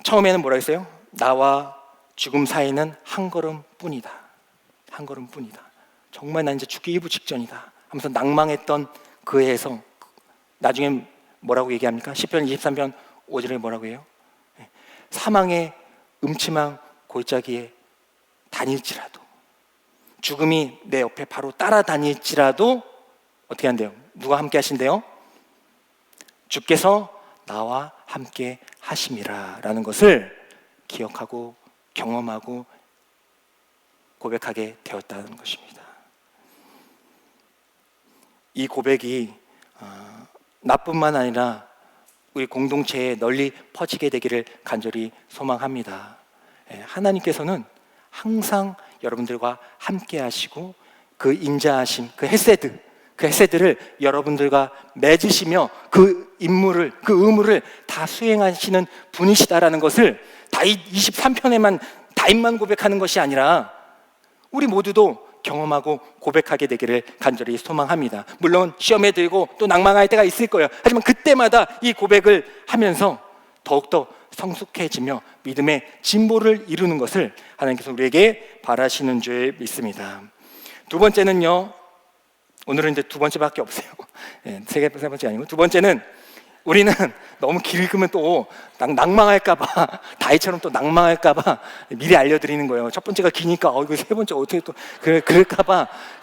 처음에는 뭐라 했어요? 나와 죽음 사이는 한 걸음뿐이다. 정말 나 이제 죽기 일부 직전이다 하면서 낭망했던 그 해에서 나중에 뭐라고 얘기합니까? 시편 23편 5절에 뭐라고 해요? 사망의 음침한 골짜기에 다닐지라도, 죽음이 내 옆에 바로 따라다닐지라도 어떻게 한대요? 누가 함께 하신대요? 주께서 나와 함께 하심이라 라는 것을 기억하고 경험하고 고백하게 되었다는 것입니다. 이 고백이 나뿐만 아니라 우리 공동체에 널리 퍼지게 되기를 간절히 소망합니다. 하나님께서는 항상 여러분들과 함께 하시고 그 인자하심, 그 헤세드를 여러분들과 맺으시며 그 임무를, 그 의무를 다 수행하시는 분이시다라는 것을 다윗 23편에만 다윗만 고백하는 것이 아니라 우리 모두도 경험하고 고백하게 되기를 간절히 소망합니다. 물론 시험에 들고 또 낭망할 때가 있을 거예요. 하지만 그때마다 이 고백을 하면서 더욱더 성숙해지며 믿음의 진보를 이루는 것을 하나님께서 우리에게 바라시는 줄 믿습니다. 두 번째는요, 오늘은 이제 두 번째밖에 없어요. 세 번째 아니고 두 번째는 우리는 너무 길으면 또 낭망할까봐, 다윗처럼 또 낭망할까봐 미리 알려드리는 거예요. 첫 번째가 기니까 이거 세 번째 어떻게 또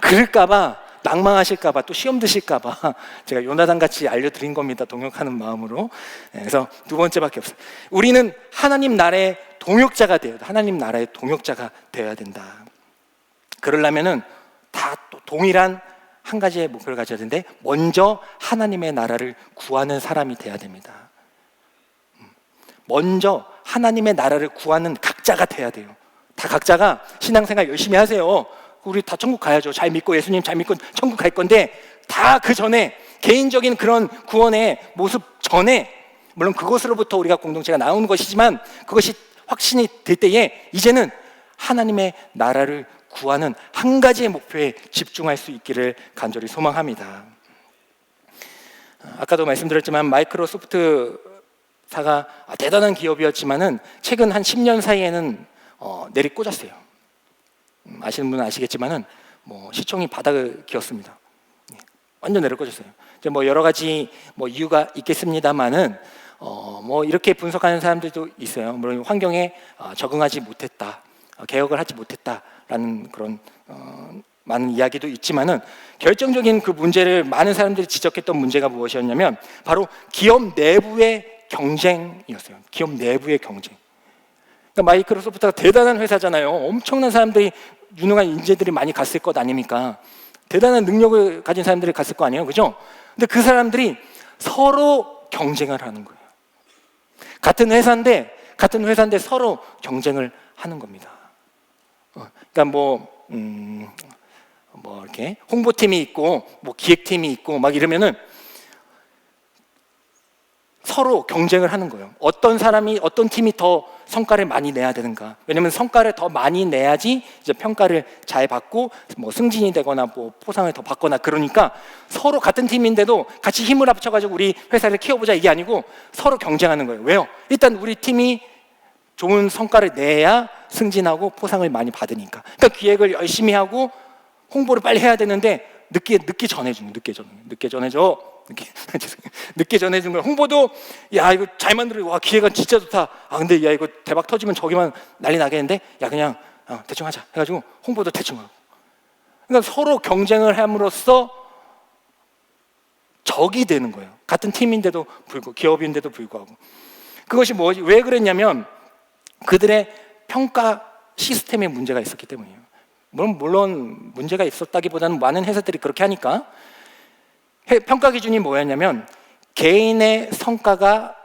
그럴까봐 낭망하실까봐 또 시험 드실까봐 제가 요나단 같이 알려드린 겁니다. 동역하는 마음으로. 그래서 두 번째밖에 없어요. 우리는 하나님 나라의 동역자가 돼요. 하나님 나라의 동역자가 되어야 된다. 그러려면은 다 또 동일한 한 가지의 목표를 가져야 되는데 먼저 하나님의 나라를 구하는 사람이 돼야 됩니다. 먼저 하나님의 나라를 구하는 각자가 돼야 돼요. 다 각자가 신앙생활 열심히 하세요. 우리 다 천국 가야죠. 잘 믿고 예수님 잘 믿고 천국 갈 건데 다 그 전에 개인적인 그런 구원의 모습 전에 물론 그것으로부터 우리가 공동체가 나오는 것이지만 그것이 확신이 될 때에 이제는 하나님의 나라를 구하는 한 가지의 목표에 집중할 수 있기를 간절히 소망합니다. 아까도 말씀드렸지만 마이크로소프트사가 대단한 기업이었지만은 최근 한 10년 사이에는 내리꽂았어요. 아시는 분은 아시겠지만은 뭐 시총이 바닥을 기었습니다. 완전 내려꽂았어요. 이제 뭐 여러 가지 뭐 이유가 있겠습니다만은 뭐 이렇게 분석하는 사람들도 있어요. 물론 환경에 적응하지 못했다, 개혁을 하지 못했다라는 그런 많은 이야기도 있지만은 결정적인 그 문제를 많은 사람들이 지적했던 문제가 무엇이었냐면 바로 기업 내부의 경쟁이었어요. 기업 내부의 경쟁. 그러니까 마이크로소프트가 대단한 회사잖아요. 엄청난 사람들이 유능한 인재들이 많이 갔을 것 아닙니까? 대단한 능력을 가진 사람들이 갔을 거 아니에요, 그죠? 근데 그 사람들이 서로 경쟁을 하는 거예요. 같은 회사인데 서로 경쟁을 하는 겁니다. 그러니까 뭐 이렇게 홍보팀이 있고 뭐 기획팀이 있고 막 이러면은 서로 경쟁을 하는 거예요. 어떤 팀이 더 성과를 많이 내야 되는가? 왜냐하면 성과를 더 많이 내야지 이제 평가를 잘 받고 뭐 승진이 되거나 뭐 포상을 더 받거나 그러니까 서로 같은 팀인데도 같이 힘을 합쳐가지고 우리 회사를 키워보자 이게 아니고 서로 경쟁하는 거예요. 왜요? 일단 우리 팀이 좋은 성과를 내야 승진하고 포상을 많이 받으니까. 그러니까 기획을 열심히 하고 홍보를 빨리 해야 되는데 늦게 전해줘. 늦게 전해준 거예요. 홍보도 야 이거 잘 만들어, 와 기획안 진짜 좋다. 아 근데 야 이거 대박 터지면 저기만 난리 나겠는데 야 그냥 대충 하자 해가지고 홍보도 대충 하고. 그러니까 서로 경쟁을 함으로써 적이 되는 거예요. 같은 팀인데도 불구하고 기업인데도 불구하고. 그것이 왜 그랬냐면 그들의 평가 시스템에 문제가 있었기 때문이에요. 물론 문제가 있었다기보다는 많은 회사들이 그렇게 하니까. 평가 기준이 뭐였냐면 개인의 성과가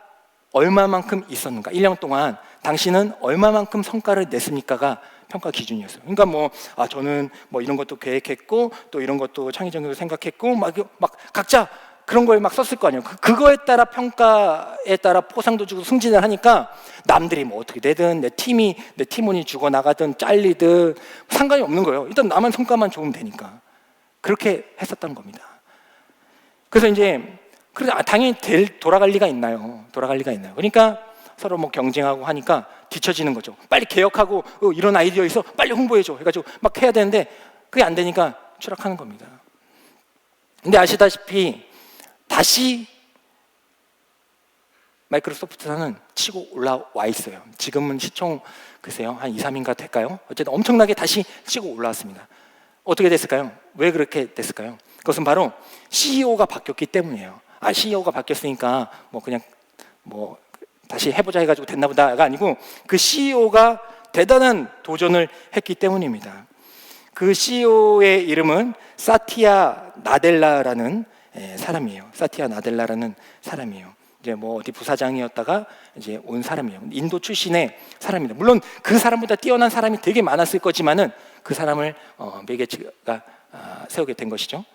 얼마만큼 있었는가, 1년 동안 당신은 얼마만큼 성과를 냈습니까가 평가 기준이었어요. 그러니까 저는 뭐 이런 것도 계획했고 또 이런 것도 창의적으로 생각했고 막 각자 그런 걸 막 썼을 거 아니에요. 그거에 따라 평가에 따라 포상도 주고 승진을 하니까 남들이 뭐 어떻게 되든 내 팀원이 죽어 나가든 잘리든 상관이 없는 거예요. 일단 나만 성과만 좋으면 되니까 그렇게 했었던 겁니다. 그래서 이제 당연히 돌아갈 리가 있나요? 그러니까 서로 뭐 경쟁하고 하니까 뒤처지는 거죠. 빨리 개혁하고 이런 아이디어 있어 빨리 홍보해줘 해가지고 막 해야 되는데 그게 안 되니까 추락하는 겁니다. 근데 아시다시피 다시 마이크로소프트사는 치고 올라와 있어요. 지금은 시총 글쎄요 한 2, 3인가 될까요? 어쨌든 엄청나게 다시 치고 올라왔습니다. 어떻게 됐을까요? 왜 그렇게 됐을까요? 그것은 바로 CEO가 바뀌었기 때문이에요. CEO가 바뀌었으니까 그냥 다시 해보자 해가지고 됐나 보다가 아니고 그 CEO가 대단한 도전을 했기 때문입니다. 그 CEO의 이름은 사티아 나델라라는 사람이에요. 이제 어디 부사장이었다가 이제 온 사람이에요. 인도 출신의 사람입니다. 물론 그 사람보다 뛰어난 사람이 되게 많았을 거지만은 그 사람을 빌 게이츠가 세우게 된 것이죠.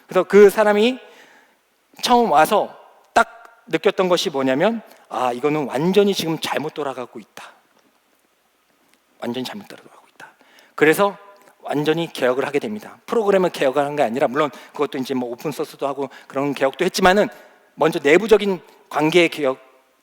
그래서 그 사람이 처음 와서 딱 느꼈던 것이 뭐냐면 이거는 완전히 지금 잘못 돌아가고 있다. 그래서 완전히 개혁을 하게 됩니다. 프로그램을 개혁을 한 게 아니라 물론 그것도 이제 오픈 소스도 하고 그런 개혁도 했지만은 먼저 내부적인 관계 개혁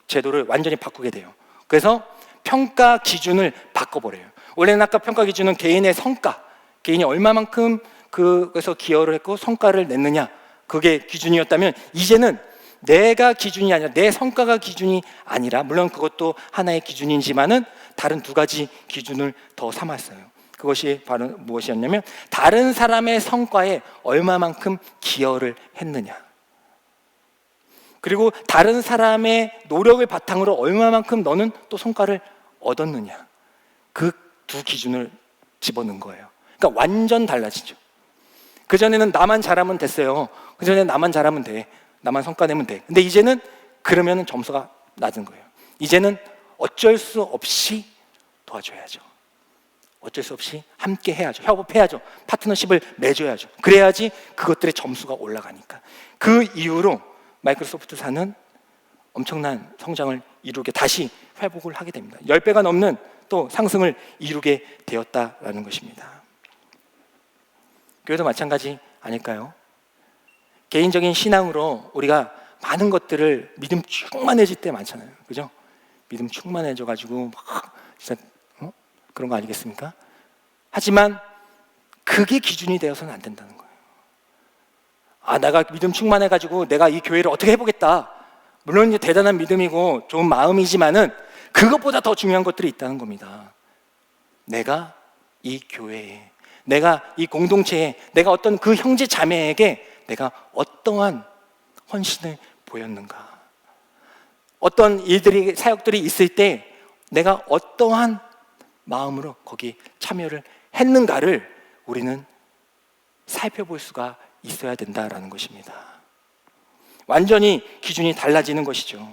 제도를 완전히 바꾸게 돼요. 그래서 평가 기준을 바꿔버려요. 원래는 아까 평가 기준은 개인의 성과, 개인이 얼마만큼 그래서 기여를 했고 성과를 냈느냐 그게 기준이었다면 이제는 내가 기준이 아니라 내 성과가 기준이 아니라 물론 그것도 하나의 기준이지만은 다른 두 가지 기준을 더 삼았어요. 그것이 바로 무엇이었냐면 다른 사람의 성과에 얼마만큼 기여를 했느냐 그리고 다른 사람의 노력을 바탕으로 얼마만큼 너는 또 성과를 얻었느냐 그 두 기준을 집어넣은 거예요. 그러니까 완전 달라지죠. 그전에는 나만 잘하면 됐어요. 그전에는 나만 잘하면 돼. 나만 성과 내면 돼. 근데 이제는 그러면 점수가 낮은 거예요. 이제는 어쩔 수 없이 도와줘야죠. 어쩔 수 없이 함께 해야죠. 협업해야죠. 파트너십을 맺어야죠. 그래야지 그것들의 점수가 올라가니까. 그 이후로 마이크로소프트사는 엄청난 성장을 이루게 다시 회복을 하게 됩니다. 10배가 넘는 또 상승을 이루게 되었다라는 것입니다. 교회도 마찬가지 아닐까요? 개인적인 신앙으로 우리가 많은 것들을 믿음 충만해질 때 많잖아요. 그죠? 믿음 충만해져가지고 막 진짜 그런 거 아니겠습니까? 하지만 그게 기준이 되어서는 안 된다는 거예요. 아, 내가 믿음 충만해가지고 내가 이 교회를 어떻게 해보겠다. 물론 이제 대단한 믿음이고 좋은 마음이지만은 그것보다 더 중요한 것들이 있다는 겁니다. 내가 이 교회에, 내가 이 공동체에, 내가 어떤 그 형제 자매에게 내가 어떠한 헌신을 보였는가, 어떤 일들이, 사역들이 있을 때 내가 어떠한 마음으로 거기에 참여를 했는가를 우리는 살펴볼 수가 있어야 된다라는 것입니다. 완전히 기준이 달라지는 것이죠.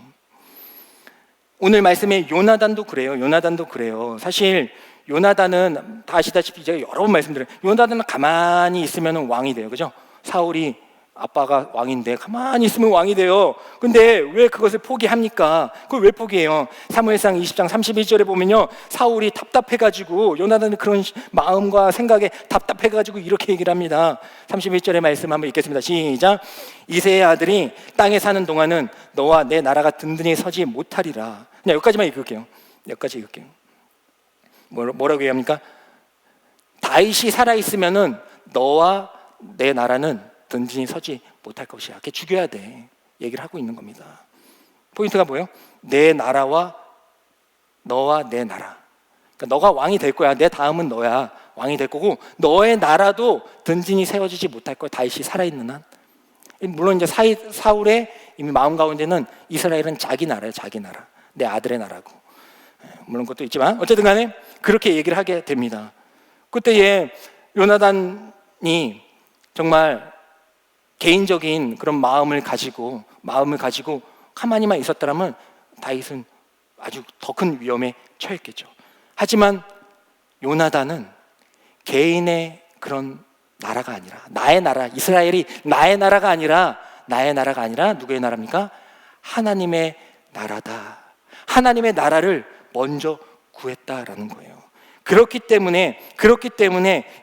오늘 말씀에 요나단도 그래요. 요나단도 그래요. 사실 요나단은 다 아시다시피 제가 여러 번 말씀드려요. 요나단은 가만히 있으면 왕이 돼요. 그죠? 사울이 아빠가 왕인데 가만히 있으면 왕이 돼요. 근데 왜 그것을 포기합니까? 그걸 왜 포기해요? 사무엘상 20장 31절에 보면요, 사울이 답답해가지고, 요나단은 그런 마음과 생각에 답답해가지고 이렇게 얘기를 합니다. 31절의 말씀 한번 읽겠습니다. 시작. 이새의 아들이 땅에 사는 동안은 너와 내 나라가 든든히 서지 못하리라. 그냥 여기까지만 읽을게요. 여기까지 읽을게요. 뭐라고 얘기합니까? 다윗이 살아있으면은 너와 내 나라는 든든히 서지 못할 것이야. 걔 죽여야 돼. 얘기를 하고 있는 겁니다. 포인트가 뭐예요? 내 나라와 너와 내 나라. 그러니까 너가 왕이 될 거야. 내 다음은 너야. 왕이 될 거고, 너의 나라도 든든히 세워지지 못할 거야. 다윗이 살아있는 한. 물론 이제 사울의 이미 마음 가운데는 이스라엘은 자기 나라예요. 자기 나라. 내 아들의 나라고. 물론 그것도 있지만 어쨌든 간에 그렇게 얘기를 하게 됩니다. 그때에 요나단이 정말 개인적인 그런 마음을 가지고 가만히만 있었더라면 다윗은 아주 더 큰 위험에 처했겠죠. 하지만 요나단은 개인의 그런 나라가 아니라, 나의 나라, 이스라엘이 나의 나라가 아니라 누구의 나라입니까? 하나님의 나라다. 하나님의 나라를 먼저 구했다라는 거예요. 그렇기 때문에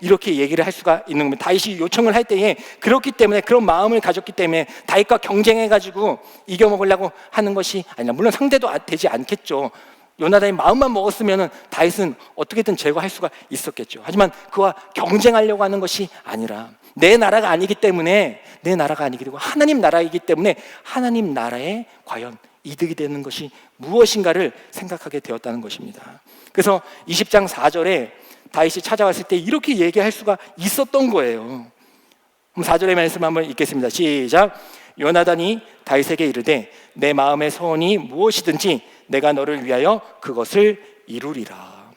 이렇게 얘기를 할 수가 있는 겁니다. 다윗이 요청을 할 때에 그렇기 때문에, 그런 마음을 가졌기 때문에 다윗과 경쟁해가지고 이겨먹으려고 하는 것이 아니라, 물론 상대도 되지 않겠죠. 요나단이 마음만 먹었으면 다윗은 어떻게든 제거할 수가 있었겠죠. 하지만 그와 경쟁하려고 하는 것이 아니라, 내 나라가 아니기 때문에, 내 나라가 아니기 때문에 하나님 나라이기 때문에 하나님 나라에 과연 이득이 되는 것이 무엇인가를 생각하게 되었다는 것입니다. 그래서 20장 4절에 다윗이 찾아왔을 때 이렇게 얘기할 수가 있었던 거예요. 4절의 말씀 한번 읽겠습니다. 시작. 요나단이 다윗에게 이르되 내 마음의 소원이 무엇이든지 내가 너를 위하여 그것을 이루리라.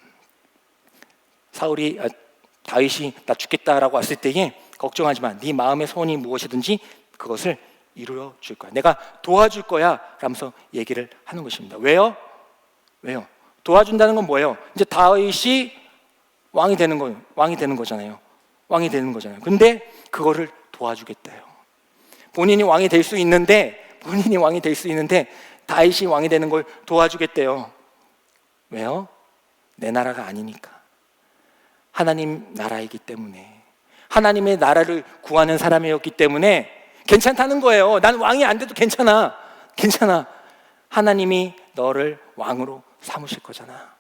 다윗이 나 죽겠다라고 왔을 때에 걱정하지 마. 네 마음의 소원이 무엇이든지 그것을 이루어 줄 거야. 내가 도와줄 거야. 라면서 얘기를 하는 것입니다. 왜요? 도와준다는 건 뭐예요? 이제 다윗이 왕이 되는 거잖아요. 근데 그거를 도와주겠대요. 본인이 왕이 될 수 있는데 다윗이 왕이 되는 걸 도와주겠대요. 왜요? 내 나라가 아니니까. 하나님 나라이기 때문에, 하나님의 나라를 구하는 사람이었기 때문에 괜찮다는 거예요. 난 왕이 안 돼도 괜찮아. 하나님이 너를 왕으로 삼으실 거잖아.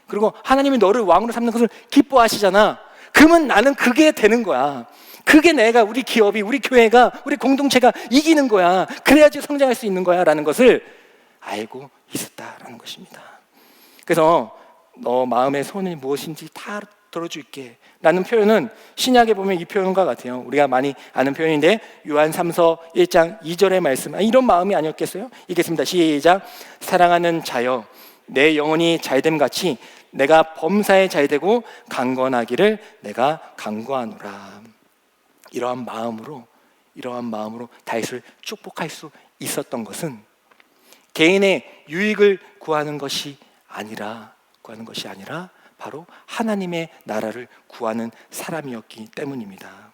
그리고 하나님이 너를 왕으로 삼는 것을 기뻐하시잖아. 그러면 나는 그게 되는 거야. 그게 우리 기업이, 우리 교회가, 우리 공동체가 이기는 거야. 그래야지 성장할 수 있는 거야 라는 것을 알고 있었다라는 것입니다. 그래서 너 마음의 소원이 무엇인지 다 들어줄게 라는 표현은 신약에 보면 이 표현과 같아요. 우리가 많이 아는 표현인데, 요한 3서 1장 2절의 말씀, 이런 마음이 아니었겠어요? 읽겠습니다. 시작. 사랑하는 자여, 내 영혼이 잘됨 같이 내가 범사에 잘되고 강건하기를 내가 간구하노라. 이러한 마음으로 다윗을 축복할 수 있었던 것은 개인의 유익을 구하는 것이 아니라 바로 하나님의 나라를 구하는 사람이었기 때문입니다.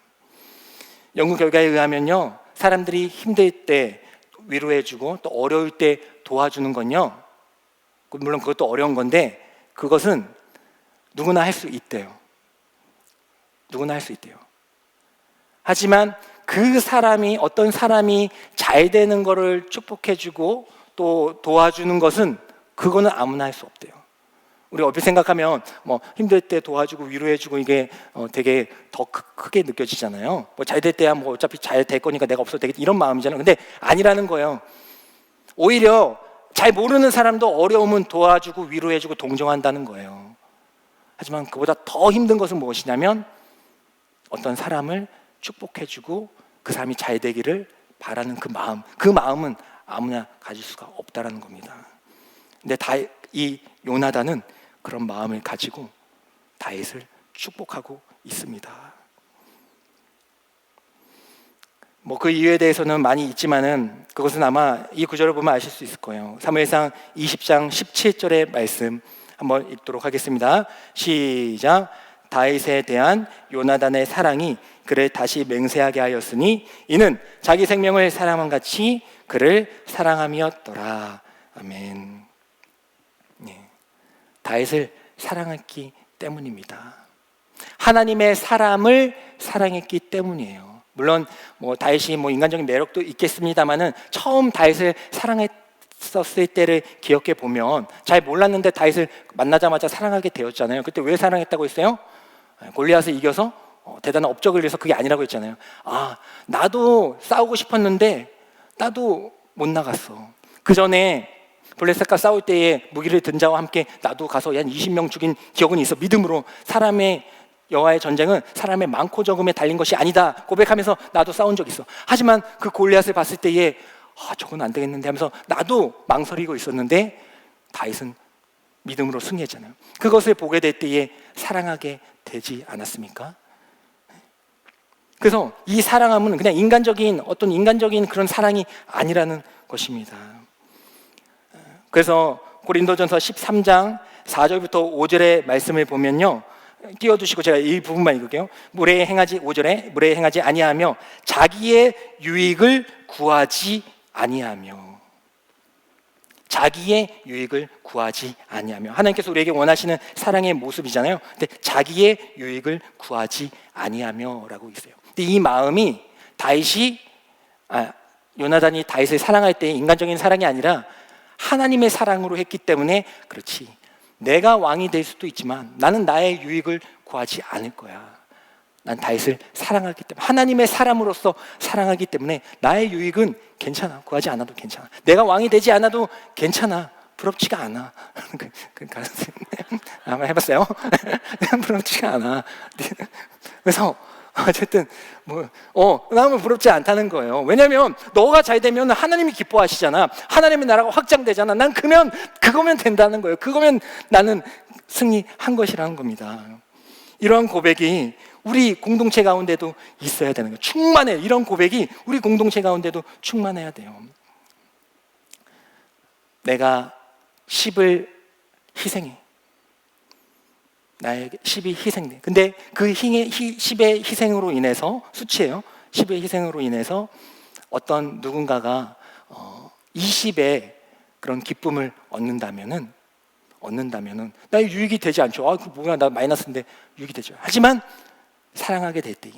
연구 결과에 의하면요, 사람들이 힘들 때 위로해주고 또 어려울 때 도와주는 건요, 물론 그것도 어려운 건데 그것은 누구나 할 수 있대요. 누구나 할 수 있대요. 하지만 그 사람이, 어떤 사람이 잘 되는 거를 축복해주고 또 도와주는 것은 그거는 아무나 할 수 없대요. 우리 얼핏 생각하면 뭐 힘들 때 도와주고 위로해주고 이게 되게 더 크게 느껴지잖아요. 뭐 잘 될 때야 뭐 어차피 잘 될 거니까 내가 없어도 되겠지, 이런 마음이잖아요. 근데 아니라는 거예요. 오히려 잘 모르는 사람도 어려움은 도와주고 위로해주고 동정한다는 거예요. 하지만 그보다 더 힘든 것은 무엇이냐면 어떤 사람을 축복해주고 그 사람이 잘 되기를 바라는 그 마음은 아무나 가질 수가 없다라는 겁니다. 근데 이 요나단은 그런 마음을 가지고 다윗을 축복하고 있습니다. 뭐 그 이유에 대해서는 많이 있지만은 그것은 아마 이 구절을 보면 아실 수 있을 거예요. 사무엘상 20장 17절의 말씀 한번 읽도록 하겠습니다. 시작. 다윗에 대한 요나단의 사랑이 그를 다시 맹세하게 하였으니 이는 자기 생명을 사랑함 같이 그를 사랑함이었더라. 아멘. 다윗을 사랑했기 때문입니다. 하나님의 사람을 사랑했기 때문이에요. 물론 뭐 다윗이 뭐 인간적인 매력도 있겠습니다만은 처음 다윗을 사랑했었을 때를 기억해 보면 잘 몰랐는데 다윗을 만나자마자 사랑하게 되었잖아요. 그때 왜 사랑했다고 했어요? 골리앗을 이겨서 대단한 업적을 위해서. 그게 아니라고 했잖아요. 나도 싸우고 싶었는데 나도 못 나갔어. 그 전에 블레셋과 싸울 때에 무기를 든 자와 함께 나도 가서 한 20명 죽인 기억은 있어. 믿음으로 사람의 여호와의 전쟁은 사람의 많고 적음에 달린 것이 아니다 고백하면서 나도 싸운 적 있어. 하지만 그 골리앗을 봤을 때에 저건 안 되겠는데 하면서 나도 망설이고 있었는데 다윗은 믿음으로 승리했잖아요. 그것을 보게 될 때에 사랑하게 되지 않았습니까? 그래서 이 사랑함은 그냥 어떤 인간적인 그런 사랑이 아니라는 것입니다. 그래서 고린도전서 13장 4절부터 5절의 말씀을 보면요, 띄워두시고 제가 이 부분만 읽을게요. 물에 행하지 5절에 물에 행하지 아니하며 자기의 유익을 구하지 아니하며 하나님께서 우리에게 원하시는 사랑의 모습이잖아요. 근데 자기의 유익을 구하지 아니하며라고 있어요. 근데 이 마음이 요나단이 다윗을 사랑할 때 인간적인 사랑이 아니라 하나님의 사랑으로 했기 때문에 그렇지, 내가 왕이 될 수도 있지만 나는 나의 유익을 구하지 않을 거야. 난 다윗을 사랑하기 때문에, 하나님의 사람으로서 사랑하기 때문에 나의 유익은 괜찮아. 구하지 않아도 괜찮아. 내가 왕이 되지 않아도 괜찮아. 부럽지가 않아. 한번 해봤어요? 부럽지가 않아. 그래서 어쨌든 나는 부럽지 않다는 거예요. 왜냐하면 너가 잘 되면 하나님이 기뻐하시잖아. 하나님의 나라가 확장되잖아. 난 그거면 된다는 거예요. 그거면 나는 승리한 것이라는 겁니다. 이러한 고백이 우리 공동체 가운데도 있어야 되는 거예요. 충만해. 이런 고백이 우리 공동체 가운데도 충만해야 돼요. 내가 10을 희생해. 나에게 10이 희생돼. 근데 그 10의 희생으로 인해서, 수치예요. 10의 희생으로 인해서 어떤 누군가가 20의 그런 기쁨을 얻는다면은 나의 유익이 되지 않죠. 그 뭐야, 나 마이너스인데 유익이 되죠. 하지만 사랑하게 될 때,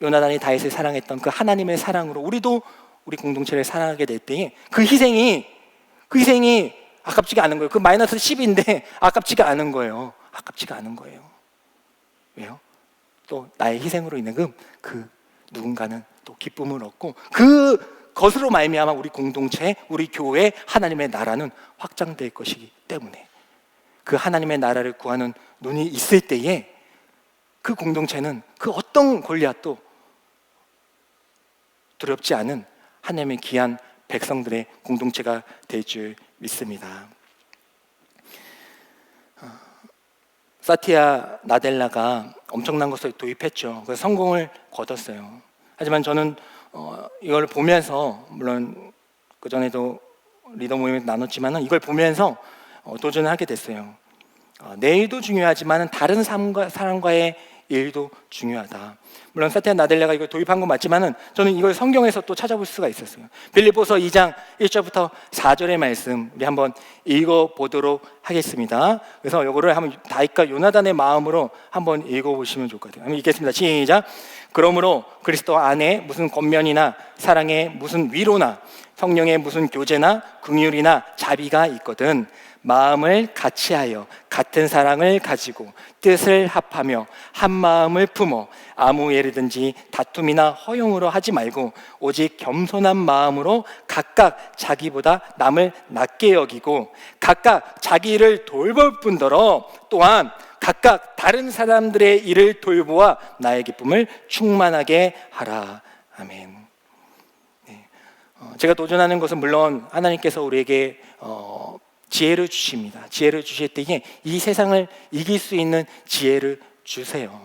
요나단이 다윗을 사랑했던 그 하나님의 사랑으로 우리도 우리 공동체를 사랑하게 될 때 그 희생이 아깝지가 않은 거예요. 그 마이너스 10인데 아깝지가 않은 거예요. 왜요? 또 나의 희생으로 인해 그 누군가는 또 기쁨을 얻고 그것으로 말미암아 우리 공동체, 우리 교회, 하나님의 나라는 확장될 것이기 때문에, 그 하나님의 나라를 구하는 눈이 있을 때에 그 공동체는 그 어떤 골리앗도 두렵지 않은 하나님의 귀한 백성들의 공동체가 될 줄 믿습니다. 사티아 나델라가 엄청난 것을 도입했죠. 그래서 성공을 거뒀어요. 하지만 저는 이걸 보면서, 물론 그 전에도 리더 모임에서 나눴지만 이걸 보면서 도전을 하게 됐어요. 내 일도 중요하지만 다른 사람과의 일도 중요하다. 물론 사티아 나델라가 이걸 도입한 건 맞지만 저는 이걸 성경에서 또 찾아볼 수가 있었어요. 빌립보서 2장 1절부터 4절의 말씀 우리 한번 읽어보도록 하겠습니다. 그래서 이거를 한번 다윗과 요나단의 마음으로 한번 읽어보시면 좋을 것 같아요. 한번 읽겠습니다. 시작. 그러므로 그리스도 안에 무슨 권면이나 사랑에 무슨 위로나 성령의 무슨 교제나 긍휼이나 자비가 있거든 마음을 같이하여 같은 사랑을 가지고 뜻을 합하며 한 마음을 품어 아무 예르든지 다툼이나 허용으로 하지 말고 오직 겸손한 마음으로 각각 자기보다 남을 낮게 여기고 각각 자기 일을 돌볼 뿐더러 또한 각각 다른 사람들의 일을 돌보아 나의 기쁨을 충만하게 하라. 아멘. 제가 도전하는 것은 물론 하나님께서 우리에게 지혜를 주십니다. 지혜를 주실 때에 이 세상을 이길 수 있는 지혜를 주세요.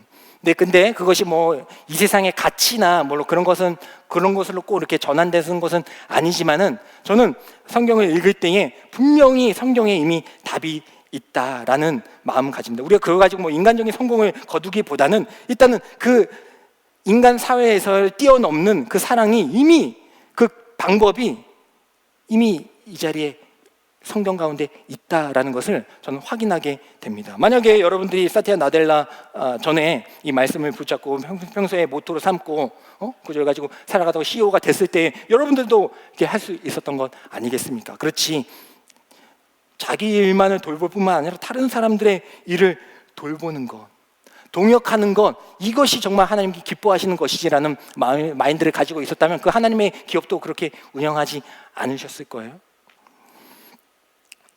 근데 그것이 뭐 이 세상의 가치나 뭐 그런 것으로 꼭 이렇게 전환되는 것은 아니지만은 저는 성경을 읽을 때에 분명히 성경에 이미 답이 있다라는 마음을 가집니다. 우리가 그거 가지고 뭐 인간적인 성공을 거두기보다는 일단은 그 인간 사회에서 뛰어넘는 그 사랑이 이미 그 방법이 이미 이 자리에 성경 가운데 있다라는 것을 저는 확인하게 됩니다. 만약에 여러분들이 사티아 나델라 전에 이 말씀을 붙잡고 평소에 모토로 삼고 그걸 가지고 살아가다가 CEO가 됐을 때 여러분들도 이렇게 할 수 있었던 것 아니겠습니까? 그렇지. 자기 일만을 돌볼 뿐만 아니라 다른 사람들의 일을 돌보는 것, 동역하는 것, 이것이 정말 하나님께 기뻐하시는 것이지라는 마인드를 가지고 있었다면 그 하나님의 기업도 그렇게 운영하지 않으셨을 거예요.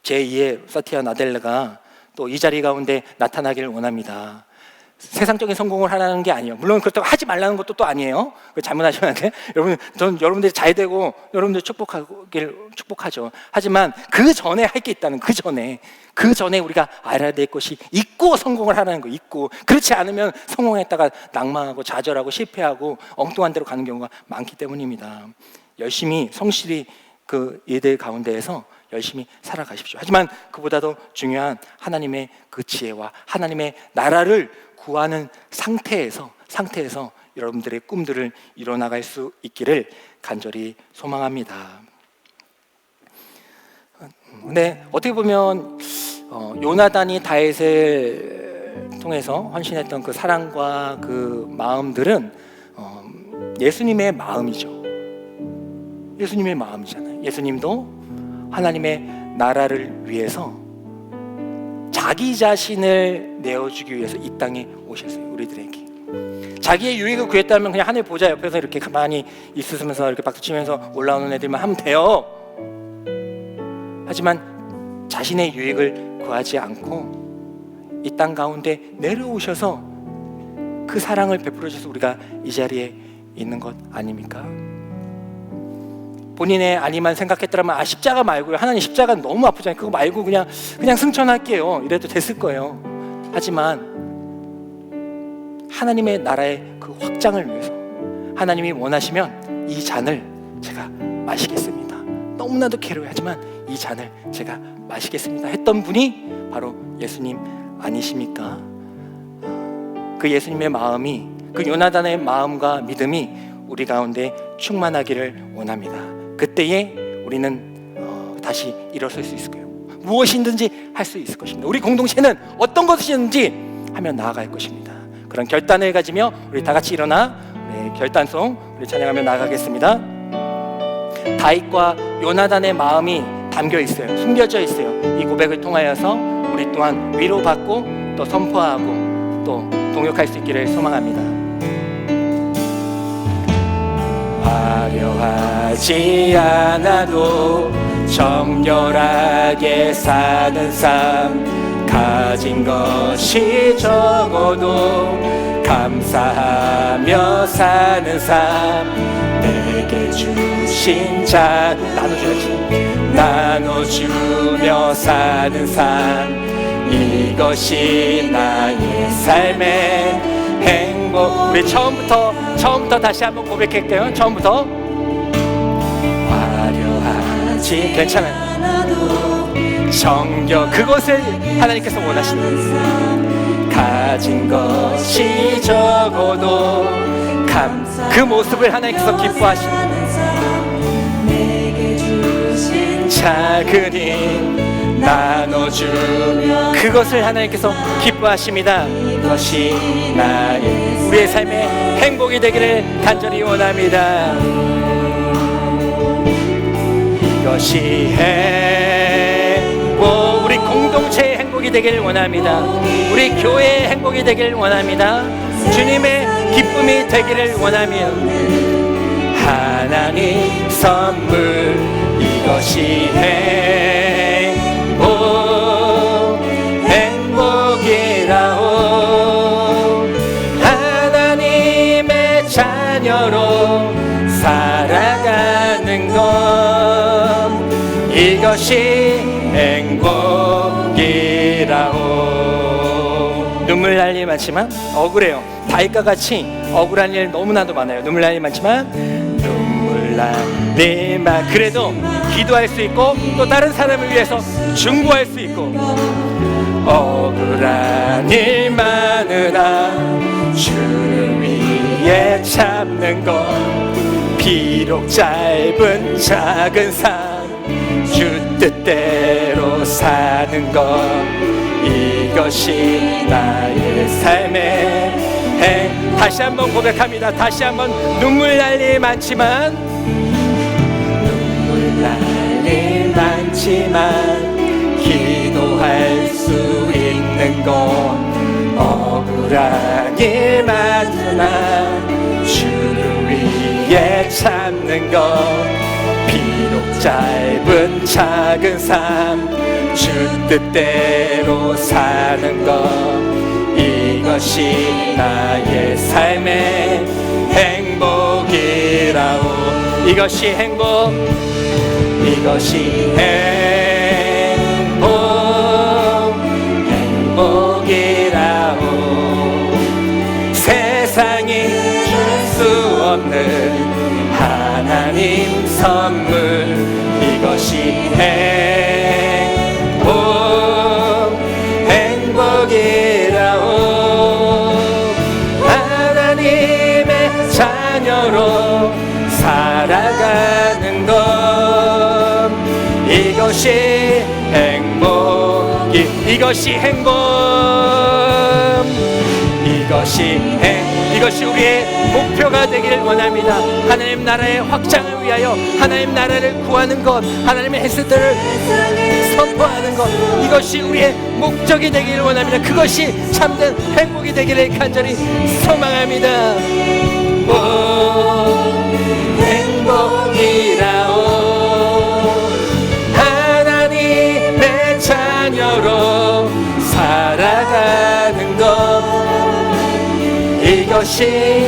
제2의 사티아 나델라가 또 이 자리 가운데 나타나기를 원합니다. 세상적인 성공을 하라는 게 아니에요. 물론 그렇다고 하지 말라는 것도 또 아니에요. 잘못하시면 안 돼요. 여러분, 전 여러분들이 잘 되고 여러분들 축복하죠. 하지만 그 전에 할 게 있다는, 그 전에 우리가 알아야 될 것이 있고 성공을 하라는 거, 있고. 그렇지 않으면 성공했다가 낭망하고 좌절하고 실패하고 엉뚱한 데로 가는 경우가 많기 때문입니다. 열심히 성실히 그 일들 가운데에서 열심히 살아가십시오. 하지만 그보다도 중요한 하나님의 그 지혜와 하나님의 나라를 구하는 상태에서 여러분들의 꿈들을 이뤄나갈 수 있기를 간절히 소망합니다. 근데 어떻게 보면 요나단이 다윗을 통해서 헌신했던 그 사랑과 그 마음들은 예수님의 마음이죠. 예수님의 마음이잖아요. 예수님도 하나님의 나라를 위해서 자기 자신을 내어주기 위해서 이 땅에 오셨어요. 우리들에게 자기의 유익을 구했다면 그냥 하늘 보좌 옆에서 이렇게 가만히 있으면서 이렇게 박수치면서 올라오는 애들만 하면 돼요. 하지만 자신의 유익을 구하지 않고 이 땅 가운데 내려오셔서 그 사랑을 베풀어 주셔서 우리가 이 자리에 있는 것 아닙니까? 본인의 아니만 생각했더라면 십자가 말고요. 하나님 십자가 너무 아프잖아요. 그거 말고 그냥 승천할게요. 이래도 됐을 거예요. 하지만 하나님의 나라의 그 확장을 위해서 하나님이 원하시면 이 잔을 제가 마시겠습니다. 너무나도 괴로워하지만 이 잔을 제가 마시겠습니다. 했던 분이 바로 예수님 아니십니까? 그 예수님의 마음이, 그 요나단의 마음과 믿음이 우리 가운데 충만하기를 원합니다. 그때에 우리는 다시 일어설 수 있을 거예요. 무엇이든지 할 수 있을 것입니다. 우리 공동체는 어떤 것이든지 하며 나아갈 것입니다. 그런 결단을 가지며 우리 다 같이 일어나 결단송 우리 찬양하며 나아가겠습니다. 다윗과 요나단의 마음이 담겨 있어요. 숨겨져 있어요. 이 고백을 통하여서 우리 또한 위로받고 또 선포하고 또 동역할 수 있기를 소망합니다. 화려하지 않아도 정결하게 사는 삶, 가진 것이 적어도 감사하며 사는 삶, 내게 주신 잔 나눠주며 사는 삶, 이것이 나의 삶의 행복. 우리 처음부터 다시 한번 고백할게요. 처음부터. 화려하지 괜찮아요. 정겨 그것을 하나님께서 원하시는 가진 것이 적어도 그 모습을 하나님께서 기뻐하시는 내게 주신 작은 힘 나눠주며 그것을 하나님께서 기뻐하십니다. 이것이 나의 우리의 삶의 행복이 되기를 간절히 원합니다. 이것이 행복, 우리 공동체의 행복이 되기를 원합니다. 우리 교회의 행복이 되기를 원합니다. 주님의 기쁨이 되기를 원하며 하나님 선물 이것이 행복이라오. 하나님의 자녀로 살아가는 것 이것이 행복이라오. 눈물 날 일 많지만 억울해요. 다윗과 같이 억울한 일 너무나도 많아요. 눈물 날 일 많지만 눈물 날 일만 그래도 기도할 수 있고 또 다른 사람을 위해서 중보할 수 있고 억울한 일 많으나 주를 위해 참는 것 비록 짧은 작은 삶 주 뜻대로 사는 것 이것이 나의 삶의 다시 한번 고백합니다. 다시 한번 눈물 날 일 많지만 눈물 날 일 많지만 기도할 수 있는 것 억울한 일 많으나 주를 위해 참는 것 비록 짧은 작은 삶 주 뜻대로 사는 것 이것이 나의 삶의 행복이라오. 이것이 행복 이것이 행복이라오. 세상이 줄 수 없는 하나님 선물 이것이 행복이라오. 하나님의 자녀로 살아가는 것 이것이 이것이 행복 이것이 우리의 목표가 되기를 원합니다. 하나님 나라의 확장을 위하여 하나님 나라를 구하는 것 하나님의 혜택들을 선포하는 것 이것이 우리의 목적이 되기를 원합니다. 그것이 참된 행복이 되기를 간절히 소망합니다. 오 행복이라오. 하나님의 자녀로 살아가는 것 이것이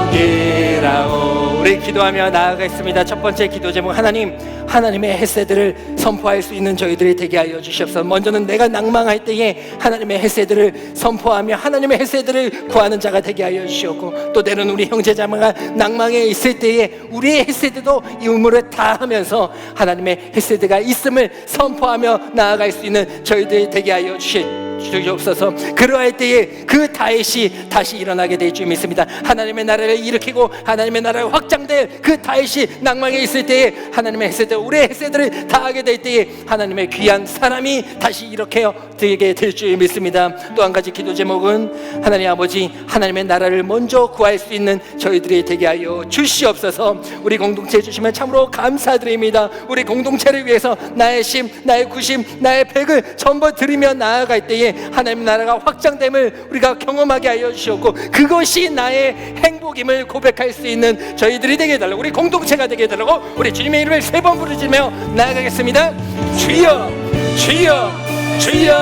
행복이라오. 우리 기도하며 나아가겠습니다. 첫 번째 기도 제목 하나님의 혜세들을 선포할 수 있는 저희들이 되게 하여 주시옵소서. 먼저는 내가 낭망할 때에 하나님의 혜세들을 선포하며 하나님의 혜세들을 구하는 자가 되게 하여 주시옵고 또 때로는 우리 형제자매가 낭망에 있을 때에 우리의 혜세들도 이 의무를 다하면서 하나님의 혜세들가 있음을 선포하며 나아갈 수 있는 저희들이 되게 하여 주시옵소서. 그러할 때에 그 다윗이 다시 일어나게 될 줄 믿습니다. 하나님의 나라를 일으키고 하나님의 나라가 확장될 그 다윗이 낭망에 있을 때에 하나님의 혜세들 우리의 혜세들을 다하게 될 때에 하나님의 귀한 사람이 다시 이렇게 되게 될 줄 믿습니다. 또 한 가지 기도 제목은 하나님 아버지 하나님의 나라를 먼저 구할 수 있는 저희들이 되게 하여 주시옵소서. 우리 공동체 주시면 참으로 감사드립니다. 우리 공동체를 위해서 나의 심 나의 구심 나의 백을 전부 드리며 나아갈 때에 하나님 나라가 확장됨을 우리가 경험하게 하여 주시옵고 그것이 나의 행복임을 고백할 수 있는 저희들이 되게 해달라고 우리 공동체가 되게 해달라고 우리 주님의 이름을 3번 부르짖으며 나아가겠습니다. 주여 주여 주여.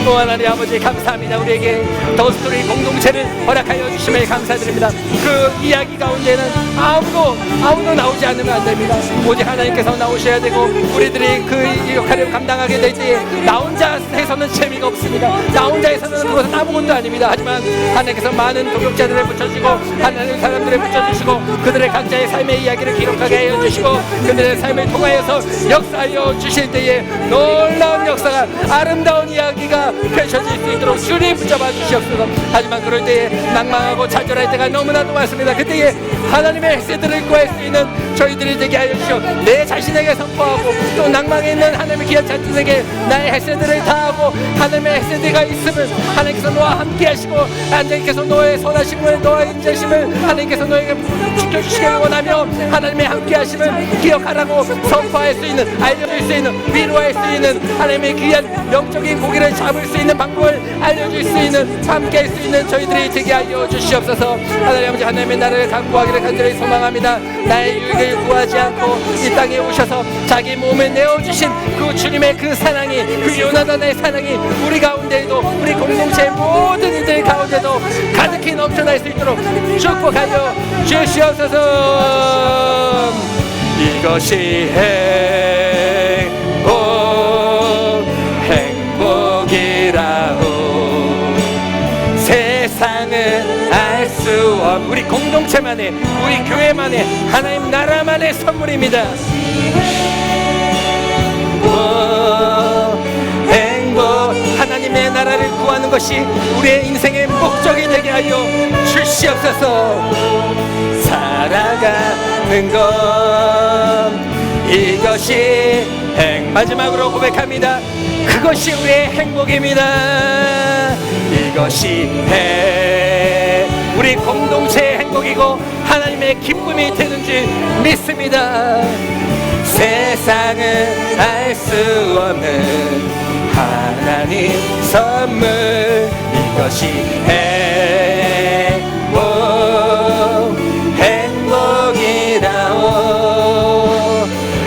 오 하나님 아버지 감사합니다. 우리에게 더스토리 공동체를 허락하여 주심에 감사드립니다. 그 이야기 가운데는 아무도 나오지 않으면 안 됩니다. 오직 하나님께서 나오셔야 되고, 우리들이 그 역할을 감당하게 될 때에 나 혼자 해서는 재미가 없습니다. 나 혼자 해서는 그것은 아무것도 아닙니다. 하지만 하나님께서 많은 동역자들을 붙여주시고, 하나님 사람들을 붙여주시고, 그들의 각자의 삶의 이야기를 기록하게 하여 주시고, 그들의 삶을 통하여서 역사하여 주실 때에 놀라운 역사가, 아름다운 이야기가 펼쳐질 수 있도록 주님 붙잡아 주시옵소서. 하지만 그럴 때에 낭망하고 좌절할 때가 너무나도 많습니다. 그때에 하나님의 햇새들을 구할 수 있는 저희들이 되게 하여 주시오. 내 자신에게 선포하고, 또 낭망에 있는 하나님의 귀한 자신에게 나의 햇새들을 다하고, 하나님의 햇새들가 있으면 하나님께서 너와 함께 하시고, 하나님께서 너의 선하심을, 너의 인자심을 하나님께서 너에게 지켜주시길 원하며, 하나님의 함께 하심을 기억하라고 선포할 수 있는, 알려줄 수 있는, 위로할 수 있는, 하나님의 귀한 영적인 고기를 잡을 수 있는 방법을 알려줄 수 있는, 함께 할 수 있는 저희들이 되게 하여 주시옵소서. 하나님 아버지, 하나님의 나라를 강구하기를 간절히 소망합니다. 나의 유익을 구하지 않고 이 땅에 오셔서 자기 몸을 내어주신 그 주님의 그 사랑이, 그 요나단의 사랑이 우리 가운데에도, 우리 공동체의 모든 이들 가운데도 가득히 넘쳐날 수 있도록 축복하여 주시옵소서. 이것이 행복이라고 세상은 알 수 없는, 우리 공동체만의, 우리 교회만의, 하나님 나라만의 선물입니다. 행복, 하나님의 나라를 구하는 것이 우리의 인생의 목적이 되게 하여 주시옵소서. 살아가는 것, 이것이 마지막으로 고백합니다. 그것이 우리의 행복입니다. 이것이 우리 공동체의 행복이고 하나님의 기쁨이 되는 줄 믿습니다. 세상은 알 수 없는 하나님 선물, 이것이 행복이라오.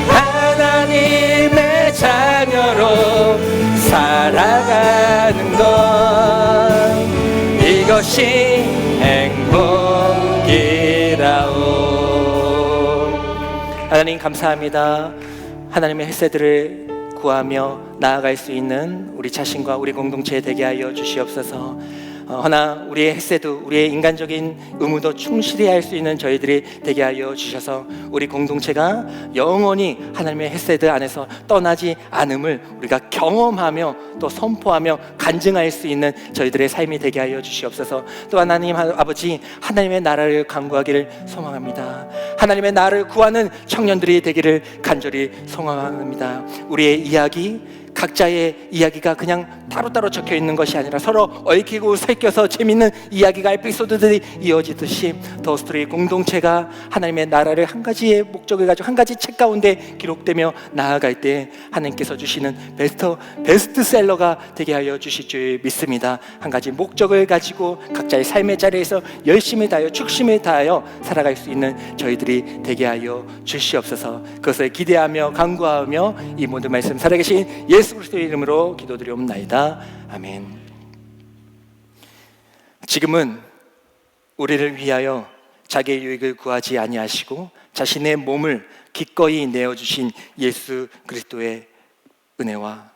하나님의 자녀로 살아가는 것, 이것이 행복이라오. 하나님 감사합니다. 하나님의 햇새들을 구하며 나아갈 수 있는 우리 자신과 우리 공동체 되게 하여 주시옵소서. 허나 우리의 햇새도, 우리의 인간적인 의무도 충실히 할 수 있는 저희들이 되게 하여 주셔서 우리 공동체가 영원히 하나님의 햇새들 안에서 떠나지 않음을 우리가 경험하며 또 선포하며 간증할 수 있는 저희들의 삶이 되게 하여 주시옵소서. 또 하나님 아버지, 하나님의 나라를 간구하기를 소망합니다. 하나님의 나라를 구하는 청년들이 되기를 간절히 소망합니다. 우리의 이야기, 각자의 이야기가 그냥 따로따로 적혀 있는 것이 아니라 서로 얽히고 섞여서 재밌는 이야기가, 에피소드들이 이어지듯이 더스토리 공동체가 하나님의 나라를 한 가지의 목적을 가지고 한 가지 책 가운데 기록되며 나아갈 때 하나님께서 주시는 베스트셀러가 되게 하여 주실 줄 믿습니다. 한 가지 목적을 가지고 각자의 삶의 자리에서 열심히 다하여 축심을 다하여 살아갈 수 있는 저희들이 되게 하여 주시옵소서. 그것을 기대하며 간구하며 이 모든 말씀 살아계신 예수 그리스도의 이름으로 기도드리옵나이다. 아멘. 지금은 우리를 위하여 자기의 유익을 구하지 아니하시고 자신의 몸을 기꺼이 내어주신 예수 그리스도의 은혜와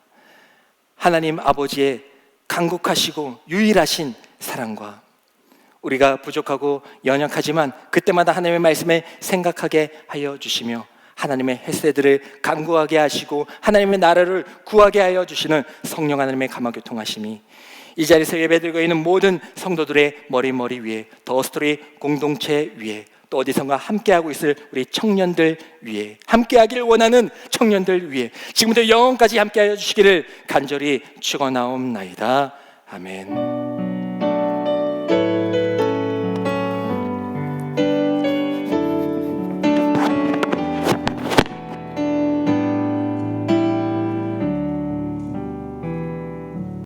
하나님 아버지의 간곡하시고 유일하신 사랑과 우리가 부족하고 연약하지만 그때마다 하나님의 말씀을 생각하게 하여 주시며 하나님의 햇새들을 간구하게 하시고 하나님의 나라를 구하게 하여 주시는 성령 하나님의 감화교통하심이 이 자리에서 예배드리고 있는 모든 성도들의 머리 위에, 더스토리 공동체 위에, 또 어디선가 함께하고 있을 우리 청년들 위에, 함께하기를 원하는 청년들 위에 지금부터 영원까지 함께하여 주시기를 간절히 축원하옵나이다. 아멘.